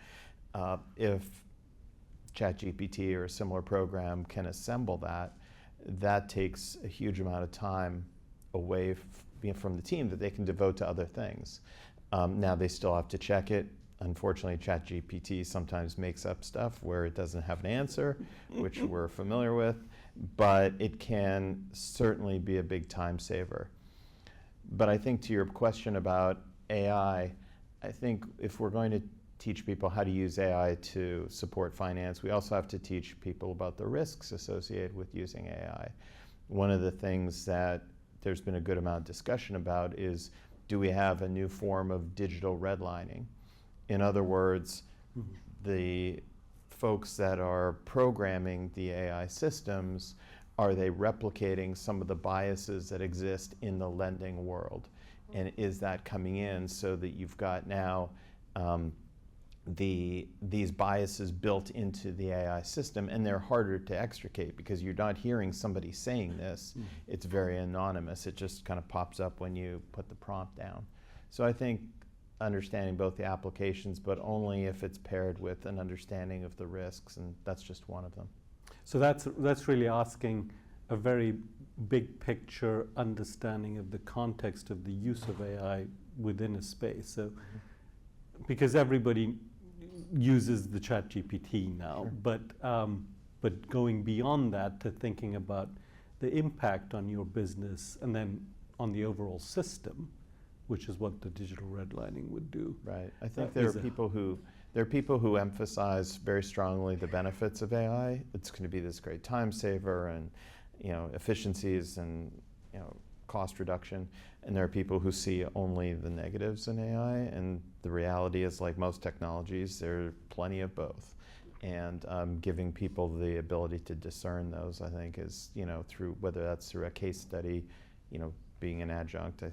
If ChatGPT or a similar program can assemble that, that takes a huge amount of time away from the team that they can devote to other things. Now they still have to check it. Unfortunately, ChatGPT sometimes makes up stuff where it doesn't have an answer, which we're familiar with, but it can certainly be a big time saver. But I think to your question about AI, I think if we're going to teach people how to use AI to support finance, we also have to teach people about the risks associated with using AI. One of the things that there's been a good amount of discussion about is, do we have a new form of digital redlining? In other words, the folks that are programming the AI systems, are they replicating some of the biases that exist in the lending world? And is that coming in so that you've got now these biases built into the AI system, and they're harder to extricate because you're not hearing somebody saying this. It's very anonymous. It just kind of pops up when you put the prompt down. So I think understanding both the applications, but only if it's paired with an understanding of the risks, and that's just one of them. So that's really asking a very big picture understanding of the context of the use of AI within a space. So because everybody uses the ChatGPT now, but going beyond that to thinking about the impact on your business and then on the overall system, which is what the digital redlining would do. Right. I think there are people who emphasize very strongly the benefits of AI. It's going to be this great time saver and efficiencies and cost reduction. And there are people who see only the negatives in AI. And the reality is, like most technologies, there are plenty of both. And giving people the ability to discern those, I think, is through whether that's through a case study, being an adjunct. I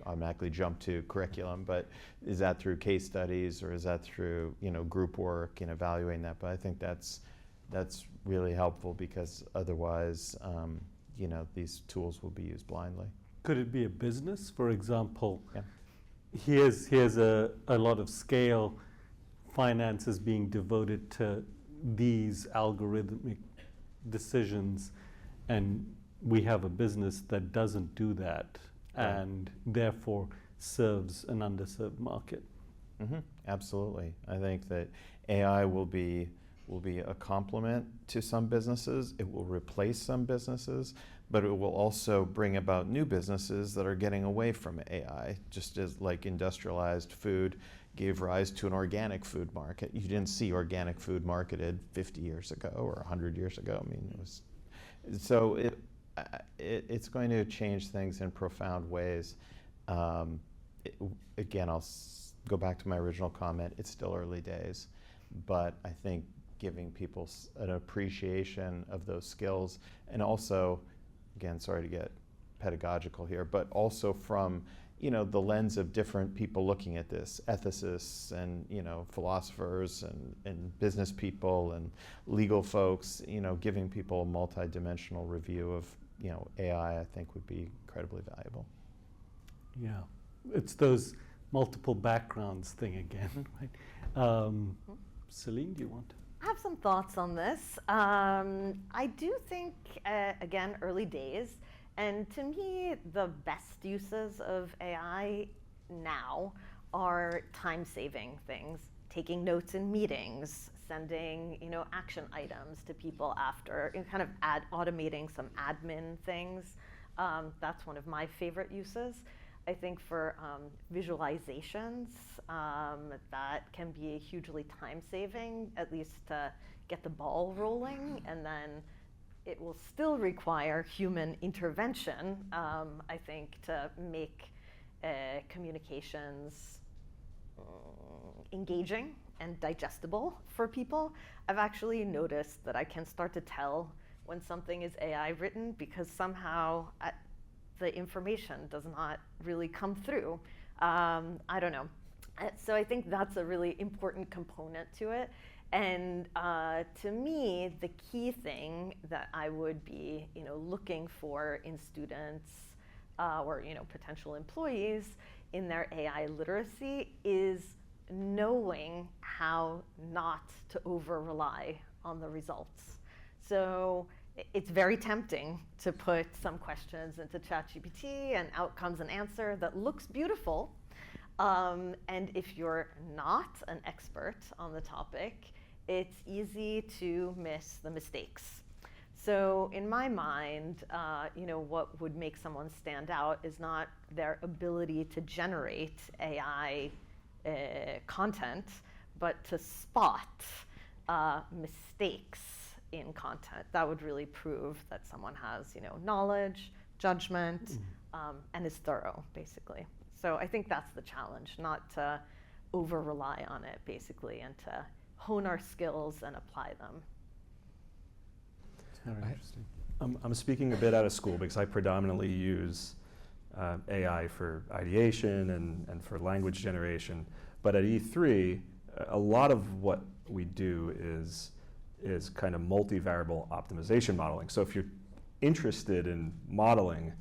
automatically jump to curriculum, but is that through case studies or is that through group work and evaluating that? But I think that's really helpful because otherwise these tools will be used blindly. Could it be a business, for example? Yeah. Here's a lot of scale. Finance is being devoted to these algorithmic decisions, and we have a business that doesn't do that. And therefore serves an underserved market. Absolutely. I think that AI will be a complement to some businesses. It will replace some businesses, but it will also bring about new businesses that are getting away from AI, just as like industrialized food gave rise to an organic food market. You didn't see organic food marketed 50 years ago or 100 years ago. I mean, it was so it's going to change things in profound ways. Again, I'll go back to my original comment. It's still early days, but I think giving people an appreciation of those skills, and also, again, sorry to get pedagogical here, but also from the lens of different people looking at this, ethicists and philosophers and business people and legal folks, giving people a multi-dimensional review of AI, I think would be incredibly valuable. Yeah, it's those multiple backgrounds thing again, right? Celine, do you want to? I have some thoughts on this. I do think, again, early days, and to me, the best uses of AI now are time-saving things, taking notes in meetings, sending action items to people after, and kind of automating some admin things. That's one of my favorite uses. I think for visualizations, that can be hugely time-saving, at least to get the ball rolling, and then it will still require human intervention, I think, to make communications engaging and digestible for people. I've actually noticed that I can start to tell when something is AI written because somehow the information does not really come through. I don't know. So I think that's a really important component to it. And to me, the key thing that I would be looking for in students or potential employees in their AI literacy is knowing how not to over-rely on the results. So it's very tempting to put some questions into ChatGPT and out comes an answer that looks beautiful. And if you're not an expert on the topic, it's easy to miss the mistakes. So in my mind, what would make someone stand out is not their ability to generate AI content, but to spot mistakes in content. That would really prove that someone has knowledge, judgment, and is thorough, basically. So I think that's the challenge, not to over-rely on it, basically, and to hone our skills and apply them. Very interesting. I'm speaking a bit out of school because I predominantly use AI for ideation and for language generation. But at E3, a lot of what we do is kind of multivariable optimization modeling. So if you're interested in modeling,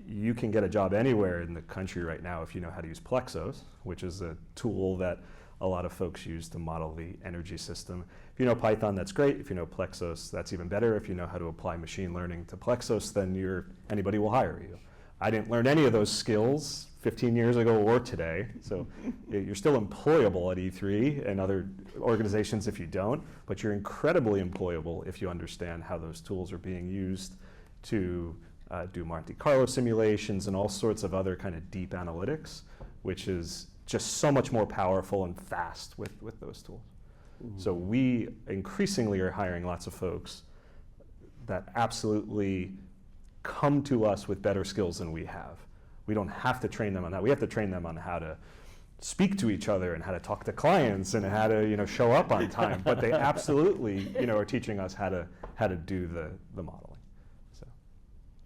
you can get a job anywhere in the country right now if you know how to use Plexos, which is a tool that a lot of folks use to model the energy system. If you know Python, that's great. If you know Plexos, that's even better. If you know how to apply machine learning to Plexos, then anybody will hire you. I didn't learn any of those skills 15 years ago or today, so you're still employable at E3 and other organizations if you don't, but you're incredibly employable if you understand how those tools are being used to do Monte Carlo simulations and all sorts of other kind of deep analytics, which is just so much more powerful and fast with those tools. So we increasingly are hiring lots of folks that absolutely come to us with better skills than we have. We don't have to train them on that. We have to train them on how to speak to each other and how to talk to clients and how to show up on time. But they absolutely are teaching us how to do the modeling. So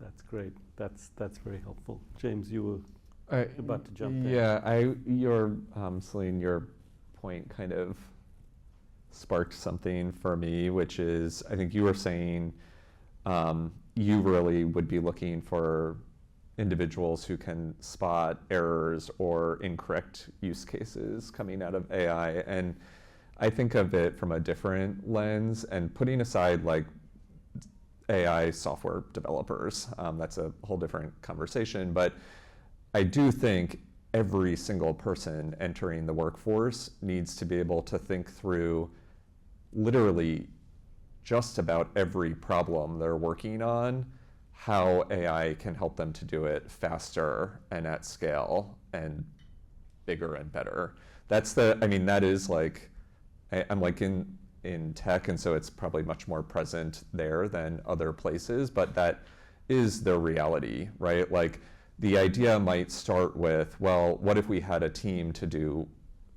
that's great. That's very helpful. James, you were about to jump in. Yeah, Celine, your point kind of sparked something for me, which is I think you were saying you really would be looking for individuals who can spot errors or incorrect use cases coming out of AI. And I think of it from a different lens and putting aside like AI software developers. That's a whole different conversation. But I do think every single person entering the workforce needs to be able to think through literally just about every problem they're working on, how AI can help them to do it faster and at scale and bigger and better. That is like, I'm like in tech, and so it's probably much more present there than other places, but that is the reality, right? Like the idea might start with, well, what if we had a team to do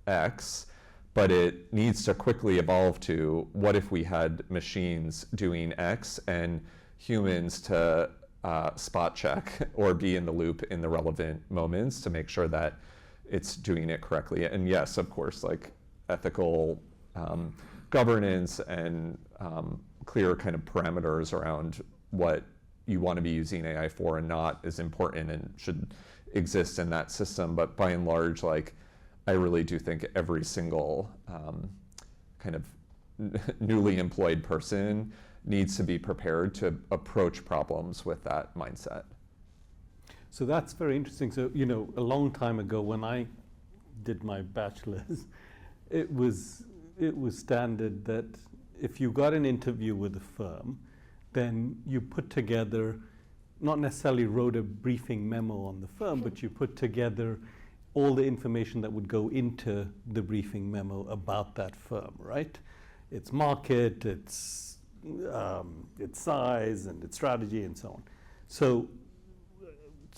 X, but it needs to quickly evolve to what if we had machines doing X and humans to spot check or be in the loop in the relevant moments to make sure that it's doing it correctly. And yes, of course, like ethical governance and clear kind of parameters around what you want to be using AI for and not is important and should exist in that system. But by and large, like I really do think every single kind of newly employed person needs to be prepared to approach problems with that mindset. So that's very interesting. So, a long time ago when I did my bachelor's, it was standard that if you got an interview with a firm, then you put together, not necessarily wrote a briefing memo on the firm, but you put together all the information that would go into the briefing memo about that firm, right? Its market, its size, and its strategy, and so on. So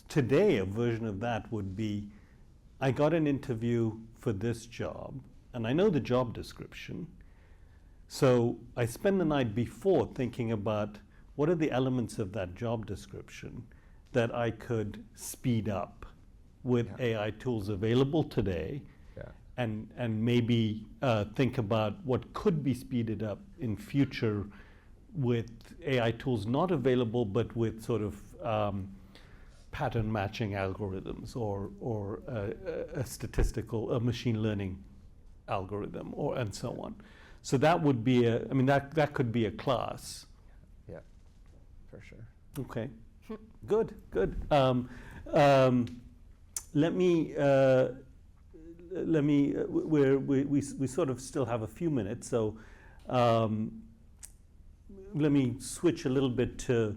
today, a version of that would be, I got an interview for this job, and I know the job description, so I spend the night before thinking about what are the elements of that job description that I could speed up with AI tools available today, and maybe think about what could be speeded up in future with AI tools not available, but with sort of pattern matching algorithms or a machine learning algorithm, and so on. So that would be that could be a class. Yeah, for sure. Okay, good. Let me. We sort of still have a few minutes, so let me switch a little bit to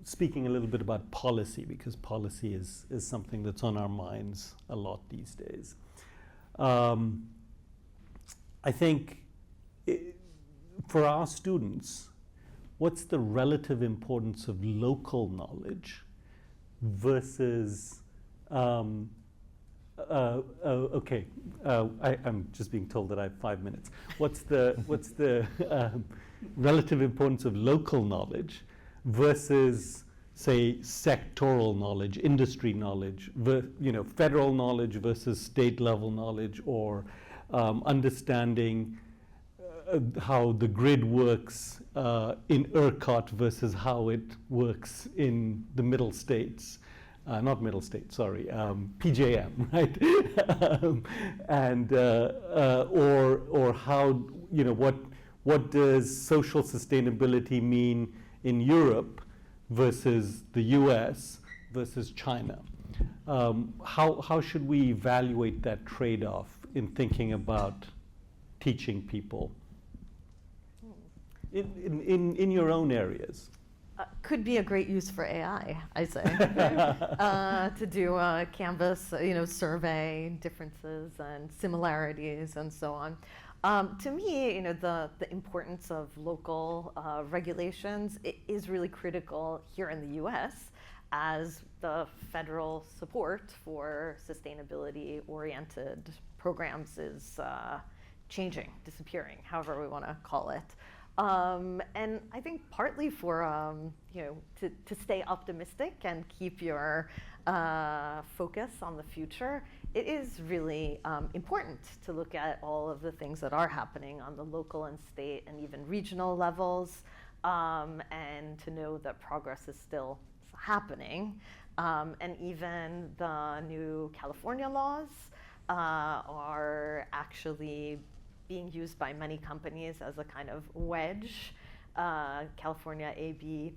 speaking a little bit about policy, because policy is something that's on our minds a lot these days. I think for our students, what's the relative importance of local knowledge versus I'm just being told that I have 5 minutes. What's the relative importance of local knowledge versus, say, sectoral knowledge, industry knowledge, federal knowledge versus state level knowledge, or understanding how the grid works in ERCOT versus how it works in the middle states. Not middle states, sorry, PJM, right? Or how, what does social sustainability mean in Europe versus the US versus China? How should we evaluate that trade-off in thinking about teaching people in your own areas? Could be a great use for AI, I say, to do a Canvas, survey differences and similarities and so on. To me, the importance of local regulations is really critical here in the U.S. as the federal support for sustainability-oriented programs is changing, disappearing, however we want to call it. And I think partly for, to stay optimistic and keep your focus on the future, it is really important to look at all of the things that are happening on the local and state and even regional levels, and to know that progress is still happening. And even the new California laws are actually being used by many companies as a kind of wedge. California AB,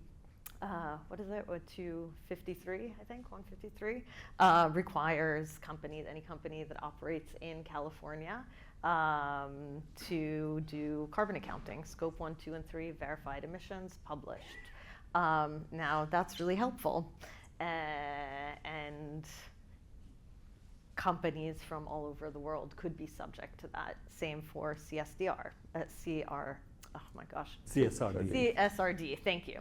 what is it, 253, I think, 153, requires any company that operates in California to do carbon accounting, scope 1, 2, and 3, verified emissions, published. Now, that's really helpful. And companies from all over the world could be subject to that. Same for CSRD. CSRD, thank you.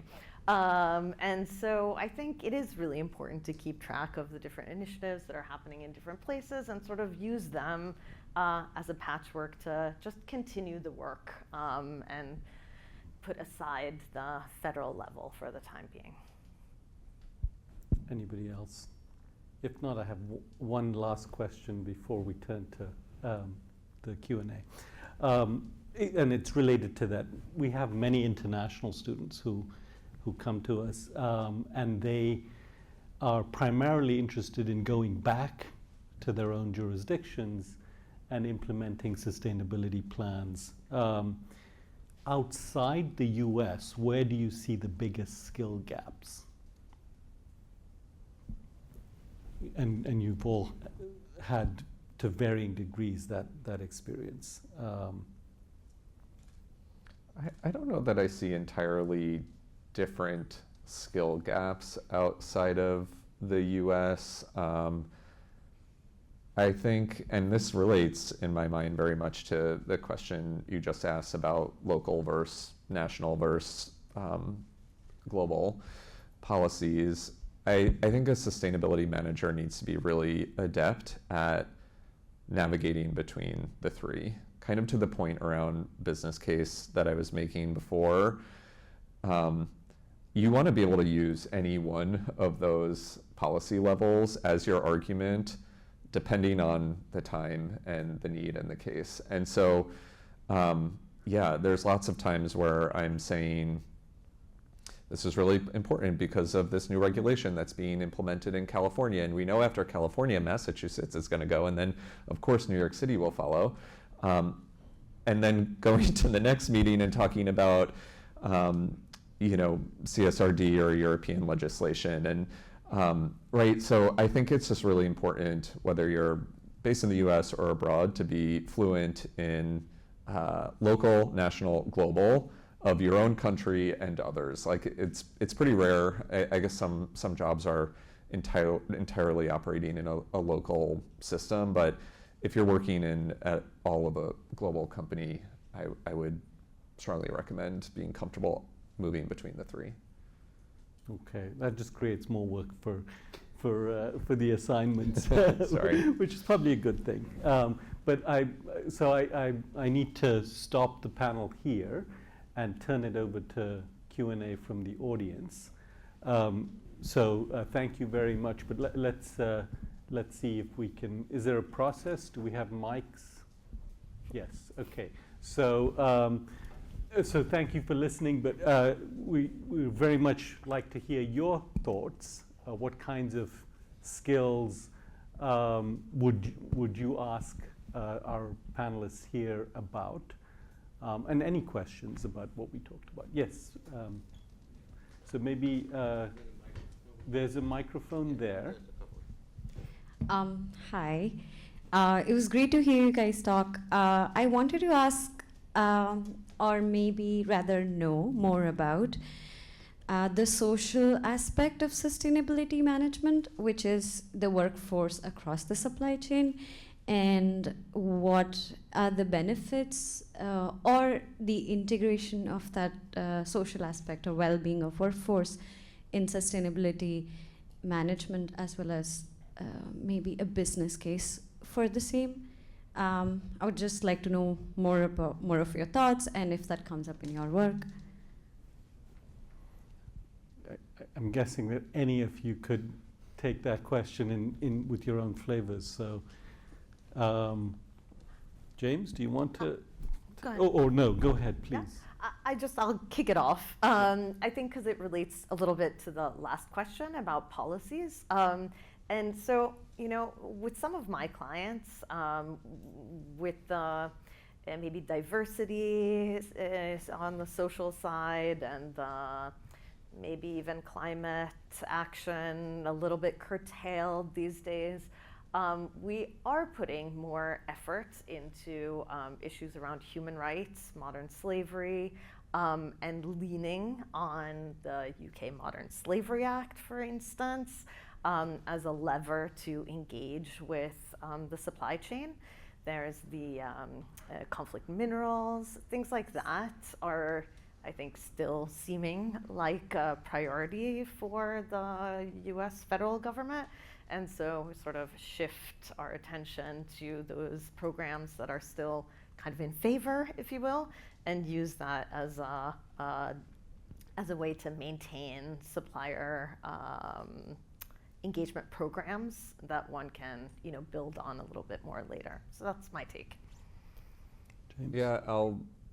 And so I think it is really important to keep track of the different initiatives that are happening in different places and sort of use them as a patchwork to just continue the work and put aside the federal level for the time being. Anybody else? If not, I have one last question before we turn to the Q&A. And it's related to that. We have many international students who come to us, and they are primarily interested in going back to their own jurisdictions and implementing sustainability plans. Outside the US, where do you see the biggest skill gaps? And you've all had, to varying degrees, that experience. I don't know that I see entirely different skill gaps outside of the US. I think, and this relates in my mind very much to the question you just asked about local versus national versus global policies. I think a sustainability manager needs to be really adept at navigating between the three, kind of to the point around business case that I was making before. You want to be able to use any one of those policy levels as your argument, depending on the time and the need and the case. And so, yeah, there's lots of times where I'm saying, this is really important because of this new regulation that's being implemented in California. And we know after California, Massachusetts is going to go, and then, of course, New York City will follow. And then going to the next meeting and talking about, CSRD or European legislation. And right, so I think it's just really important, whether you're based in the US or abroad, to be fluent in local, national, global, of your own country and others. Like it's pretty rare. I guess some jobs are entirely operating in a local system, but if you're working at all of a global company, I would strongly recommend being comfortable moving between the three. Okay, that just creates more work for the assignments, Sorry. which is probably a good thing. But I need to stop the panel here and turn it over to Q&A from the audience. Thank you very much. But let's see if we can. Is there a process? Do we have mics? Yes. Okay. So thank you for listening. But we very much like to hear your thoughts. What kinds of skills would you ask our panelists here about? And any questions about what we talked about? Yes. So maybe there's a microphone there. Hi. It was great to hear you guys talk. I wanted to ask, or maybe rather know more about the social aspect of sustainability management, which is the workforce across the supply chain, and what are the benefits or the integration of that social aspect or well-being of workforce in sustainability management, as well as maybe a business case for the same. I would just like to know more of your thoughts, and if that comes up in your work. I'm guessing that any of you could take that question in with your own flavors. So, James, do you want to? Go ahead. Oh, no, go ahead, please. Yeah. I'll kick it off. I think because it relates a little bit to the last question about policies. And so, with some of my clients, with maybe diversity is on the social side, and maybe even climate action a little bit curtailed these days. We are putting more effort into issues around human rights, modern slavery, and leaning on the UK Modern Slavery Act, for instance, as a lever to engage with the supply chain. There's the conflict minerals, things like that are, I think, still seeming like a priority for the US federal government. And so we sort of shift our attention to those programs that are still kind of in favor, if you will, and use that as a way to maintain supplier engagement programs that one can, build on a little bit more later. So that's my take. James? Yeah,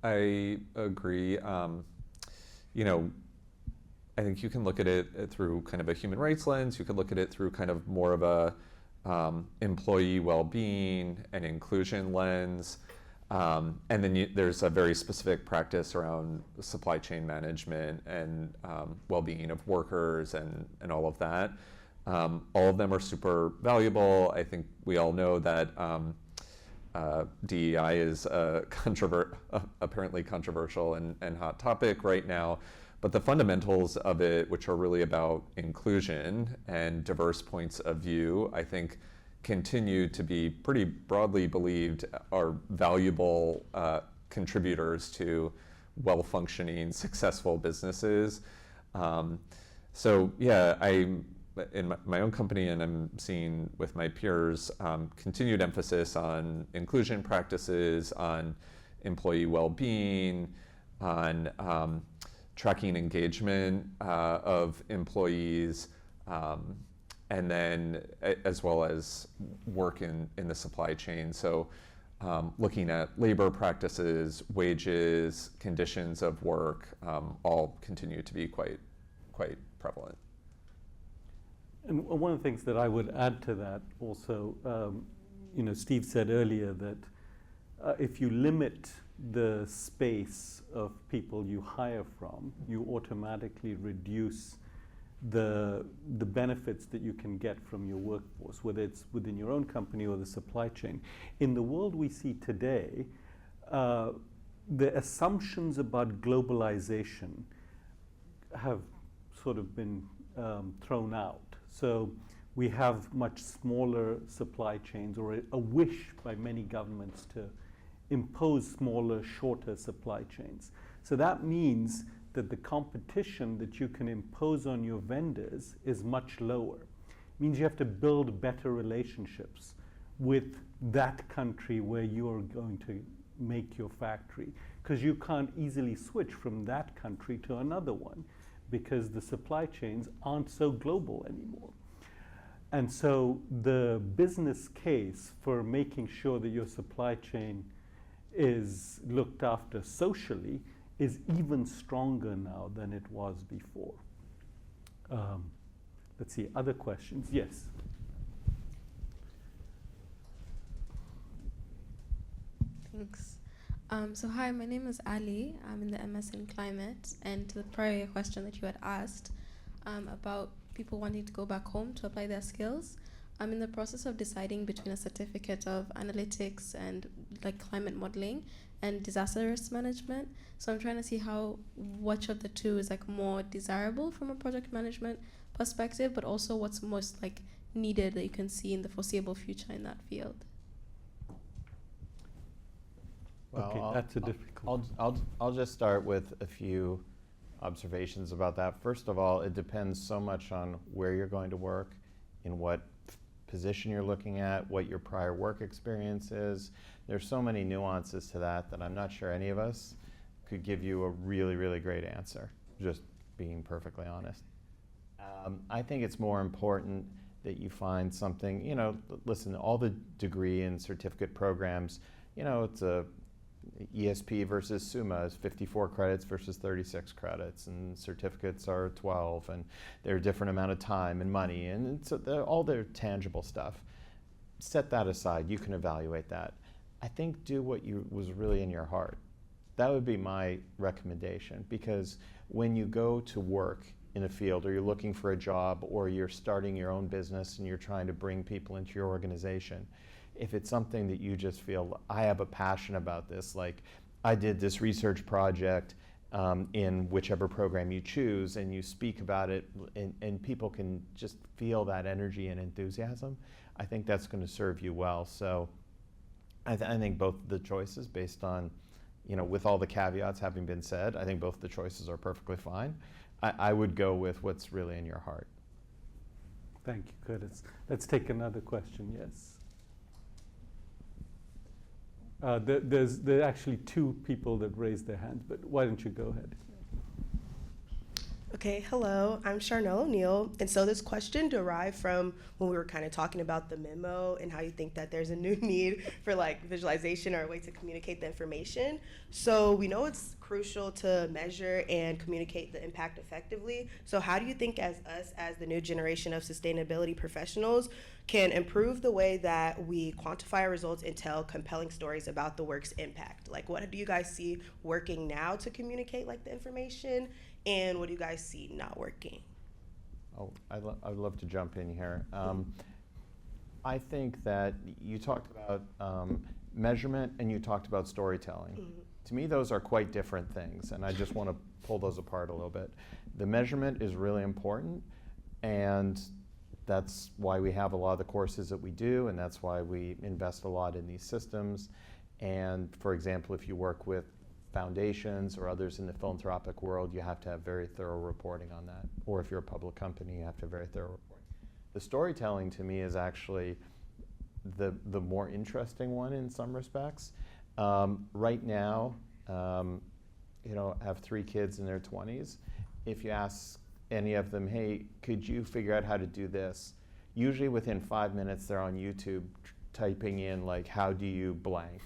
I agree. I think you can look at it through kind of a human rights lens. You can look at it through kind of more of a employee well-being and inclusion lens. And then there's a very specific practice around supply chain management and well-being of workers and all of that. All of them are super valuable. I think we all know that DEI is apparently controversial and hot topic right now. But the fundamentals of it, which are really about inclusion and diverse points of view, I think continue to be pretty broadly believed are valuable contributors to well-functioning, successful businesses. So yeah, I'm in my own company, and I'm seeing with my peers, continued emphasis on inclusion practices, on employee well-being, on tracking engagement of employees, and then as well as work in the supply chain. So looking at labor practices, wages, conditions of work, all continue to be quite prevalent. And one of the things that I would add to that also, Steve said earlier that if you limit the space of people you hire from, you automatically reduce the benefits that you can get from your workforce, whether it's within your own company or the supply chain. In the world we see today, the assumptions about globalization have sort of been thrown out. So we have much smaller supply chains, or a wish by many governments to impose smaller, shorter supply chains. So that means that the competition that you can impose on your vendors is much lower. It means you have to build better relationships with that country where you're going to make your factory, because you can't easily switch from that country to another one because the supply chains aren't so global anymore. And so the business case for making sure that your supply chain is looked after socially is even stronger now than it was before. Let's see, other questions? Yes. Thanks. So hi, my name is Ali. I'm in the MS in Climate. And to the prior question that you had asked about people wanting to go back home to apply their skills, I'm in the process of deciding between a certificate of analytics and like climate modeling and disaster risk management. So I'm trying to see which of the two is like more desirable from a project management perspective, but also what's most like needed that you can see in the foreseeable future in that field. Well, Okay, that's a difficult. I'll just start with a few observations about that. First of all, it depends so much on where you're going to work, in what position you're looking at, what your prior work experience is. There's so many nuances to that I'm not sure any of us could give you a really, really great answer, just being perfectly honest. I think it's more important that you find something, listen, all the degree and certificate programs, it's a ESP versus SUMA is 54 credits versus 36 credits, and certificates are 12, and they're a different amount of time and money, and so all their tangible stuff. Set that aside. You can evaluate that. I think do what was really in your heart. That would be my recommendation, because when you go to work in a field, or you're looking for a job, or you're starting your own business and you're trying to bring people into your organization, if it's something that you just feel, I have a passion about this, like I did this research project in whichever program you choose, and you speak about it, and people can just feel that energy and enthusiasm, I think that's going to serve you well. So I think both the choices, based on, with all the caveats having been said, I think both the choices are perfectly fine. I would go with what's really in your heart. Thank you, Curtis. Let's take another question, yes. There are actually two people that raised their hands, but why don't you go ahead? Okay, hello, I'm Charnel O'Neill, and so this question derived from when we were kind of talking about the memo and how you think that there's a new need for like visualization or a way to communicate the information. So we know it's crucial to measure and communicate the impact effectively. So how do you think as us, as the new generation of sustainability professionals, can improve the way that we quantify our results and tell compelling stories about the work's impact? Like, what do you guys see working now to communicate like the information, and what do you guys see not working? Oh, I'd love to jump in here. I think that you talked about measurement and you talked about storytelling. Mm-hmm. To me, those are quite different things, and I just want to pull those apart a little bit. The measurement is really important, and that's why we have a lot of the courses that we do, and that's why we invest a lot in these systems. And for example, if you work with foundations or others in the philanthropic world, you have to have very thorough reporting on that. Or if you're a public company, you have to have very thorough reporting. The storytelling, to me, is actually the more interesting one in some respects. Right now, you know, I have 3 kids in their 20s. If you ask any of them, hey, could you figure out how to do this? Usually within 5 minutes, they're on YouTube typing in, like, how do you blank?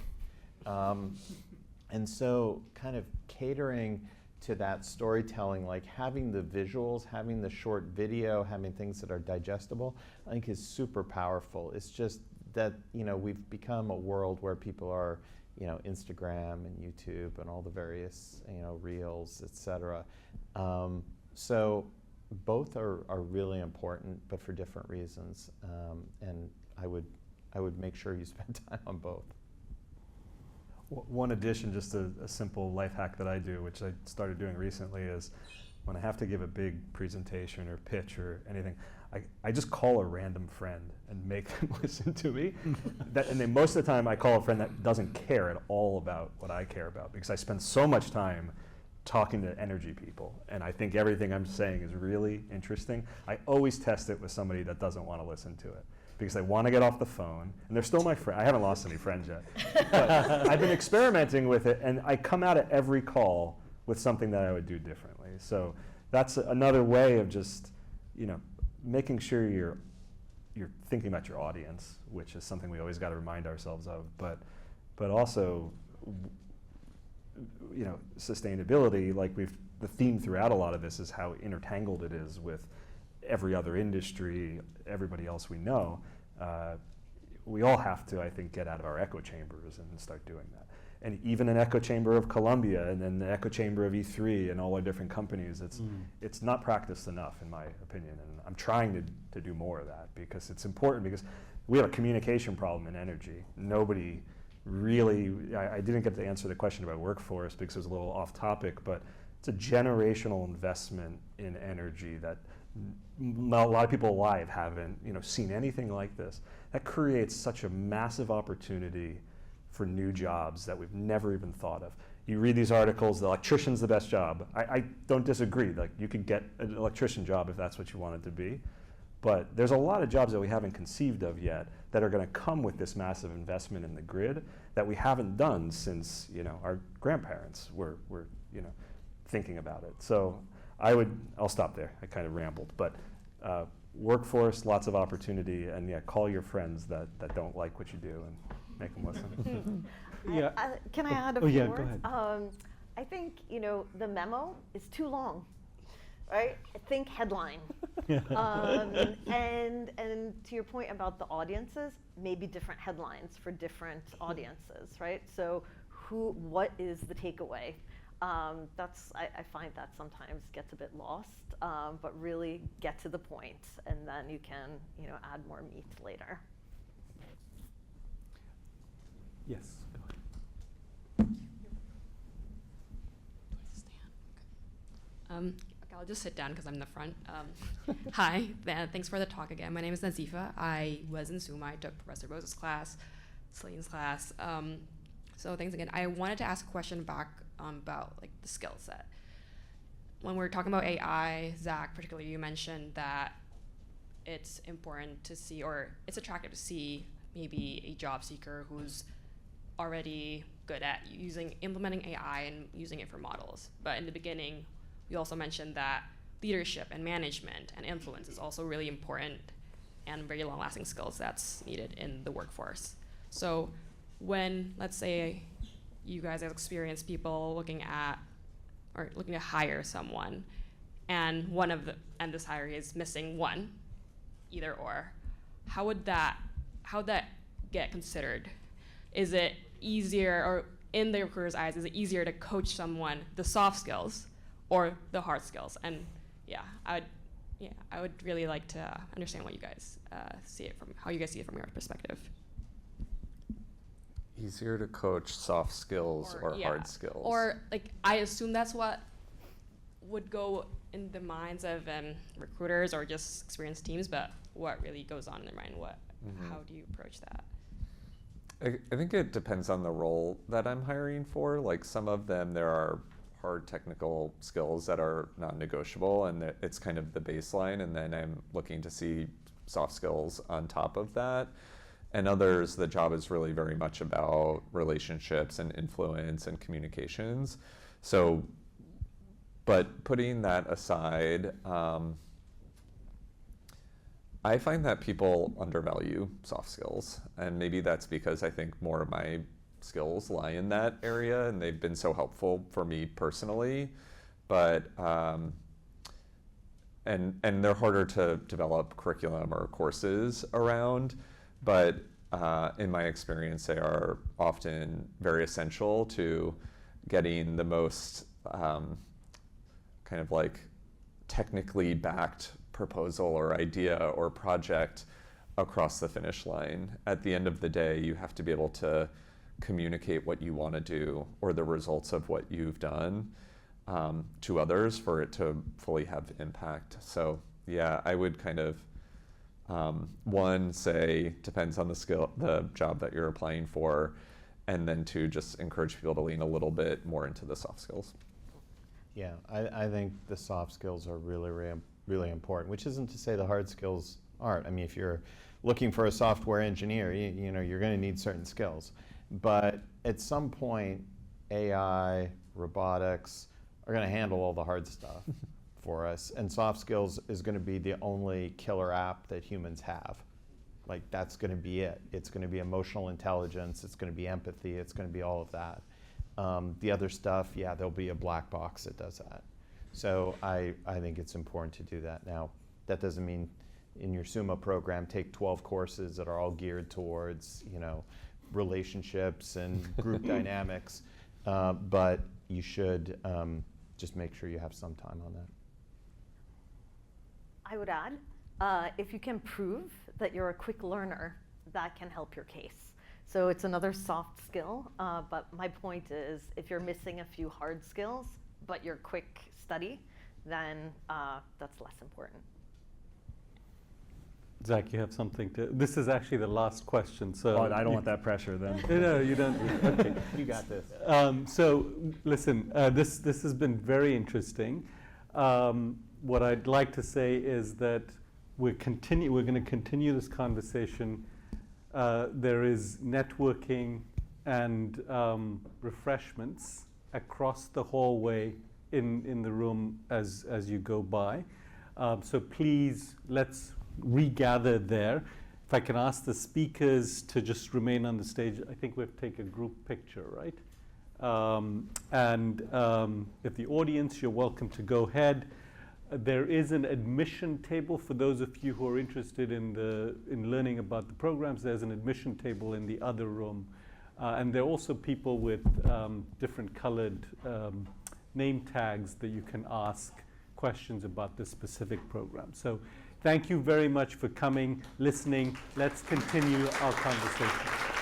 And so kind of catering to that storytelling, like having the visuals, having the short video, having things that are digestible, I think is super powerful. It's just that, you know, we've become a world where people are, you know, Instagram and YouTube and all the various, you know, reels, et cetera. So both are really important, but for different reasons. And I would make sure you spend time on both. One addition, just a simple life hack that I do, which I started doing recently, is when I have to give a big presentation or pitch or anything, I just call a random friend and make them listen to me. And then most of the time I call a friend that doesn't care at all about what I care about, because I spend so much time talking to energy people, and I think everything I'm saying is really interesting. I always test it with somebody that doesn't want to listen to it, because they want to get off the phone, and they're still my friend. I haven't lost any friends yet. But I've been experimenting with it, and I come out of every call with something that I would do differently. So that's another way of just, you know, making sure you're thinking about your audience, which is something we always got to remind ourselves of. But also, you know, sustainability, like the theme throughout a lot of this is how intertangled it is with every other industry, everybody else we know. We all have to, I think, get out of our echo chambers and start doing that. And even an echo chamber of Columbia, and then the echo chamber of E3 and all our different companies, it's not practiced enough, in my opinion. And I'm trying to do more of that, because it's important, because we have a communication problem in energy. Nobody really, I didn't get to answer the question about workforce because it was a little off topic, but it's a generational investment in energy that a lot of people alive haven't, you know, seen anything like this. That creates such a massive opportunity for new jobs that we've never even thought of. You read these articles, the electrician's the best job. I don't disagree. Like, you could get an electrician job if that's what you want it to be. But there's a lot of jobs that we haven't conceived of yet that are going to come with this massive investment in the grid that we haven't done since, you know, our grandparents were you know, thinking about it. So I'll stop there. I kind of rambled, but workforce, lots of opportunity, and yeah, call your friends that don't like what you do and make them listen. Yeah. Can I add a Oh, few yeah, go words? ahead. I think, you know, the memo is too long, right? Think headline. And to your point about the audiences, maybe different headlines for different audiences, right? So what is the takeaway? I find that sometimes gets a bit lost, but really get to the point, and then you can, you know, add more meat later. Yes, go ahead. Okay, I'll just sit down because I'm in the front. Hi, thanks for the talk again. My name is Nazifa. I was in SUMA. I took Professor Bose's class, Celine's class. So thanks again. I wanted to ask a question back about like the skill set. When we're talking about AI, Zach, particularly, you mentioned that it's important to see, or it's attractive to see maybe a job seeker who's already good at implementing AI and using it for models. But in the beginning, we also mentioned that leadership and management and influence is also really important and very long-lasting skills that's needed in the workforce. So when, let's say, you guys have experienced people looking at or looking to hire someone, and this hire is missing one, either or, how would that get considered? Is it easier, or in the recruiter's eyes, is it easier to coach someone the soft skills or the hard skills? And I would really like to understand what you guys how you guys see it from your perspective. Easier to coach soft skills or hard skills? Or, like, I assume that's what would go in the minds of recruiters or just experienced teams, but what really goes on in their mind? How do you approach that? I think it depends on the role that I'm hiring for. Like, some of them, there are hard technical skills that are non-negotiable, and it's kind of the baseline, and then I'm looking to see soft skills on top of that. And others, the job is really very much about relationships and influence and communications. So, but putting that aside, I find that people undervalue soft skills, and maybe that's because I think more of my skills lie in that area, and they've been so helpful for me personally. But and they're harder to develop curriculum or courses around. But in my experience, they are often very essential to getting the most kind of like technically backed proposal or idea or project across the finish line. At the end of the day, you have to be able to communicate what you want to do or the results of what you've done to others for it to fully have impact. So yeah, I would kind of one, say depends on the job that you're applying for, and then two, just encourage people to lean a little bit more into the soft skills. Yeah, I think the soft skills are really, really important, which isn't to say the hard skills aren't. I mean, if you're looking for a software engineer, you know, you're going to need certain skills. But at some point, AI, robotics are going to handle all the hard stuff for us. And soft skills is going to be the only killer app that humans have. Like, that's going to be it. It's going to be emotional intelligence. It's going to be empathy. It's going to be all of that. The other stuff, yeah, there'll be a black box that does that. So I think it's important to do that. Now, that doesn't mean in your SUMA program, take 12 courses that are all geared towards, you know, relationships and group dynamics, but you should just make sure you have some time on that. I would add, if you can prove that you're a quick learner, that can help your case. So it's another soft skill, but my point is, if you're missing a few hard skills, but you're quick study, then that's less important. Zach, you have something to... This is actually the last question, so... Oh, I don't want that pressure then. No, you don't. Okay. You got this. So, listen, this has been very interesting. What I'd like to say is that we're going to continue this conversation. There is networking and refreshments across the hallway in the room as you go by. So please, let's regather there. If I can ask the speakers to just remain on the stage. I think we have to take a group picture, right? If the audience, you're welcome to go ahead. There is an admission table for those of you who are interested in learning about the programs. There's an admission table in the other room. And there are also people with different colored name tags that you can ask questions about this specific program. So thank you very much for coming, listening. Let's continue our conversation.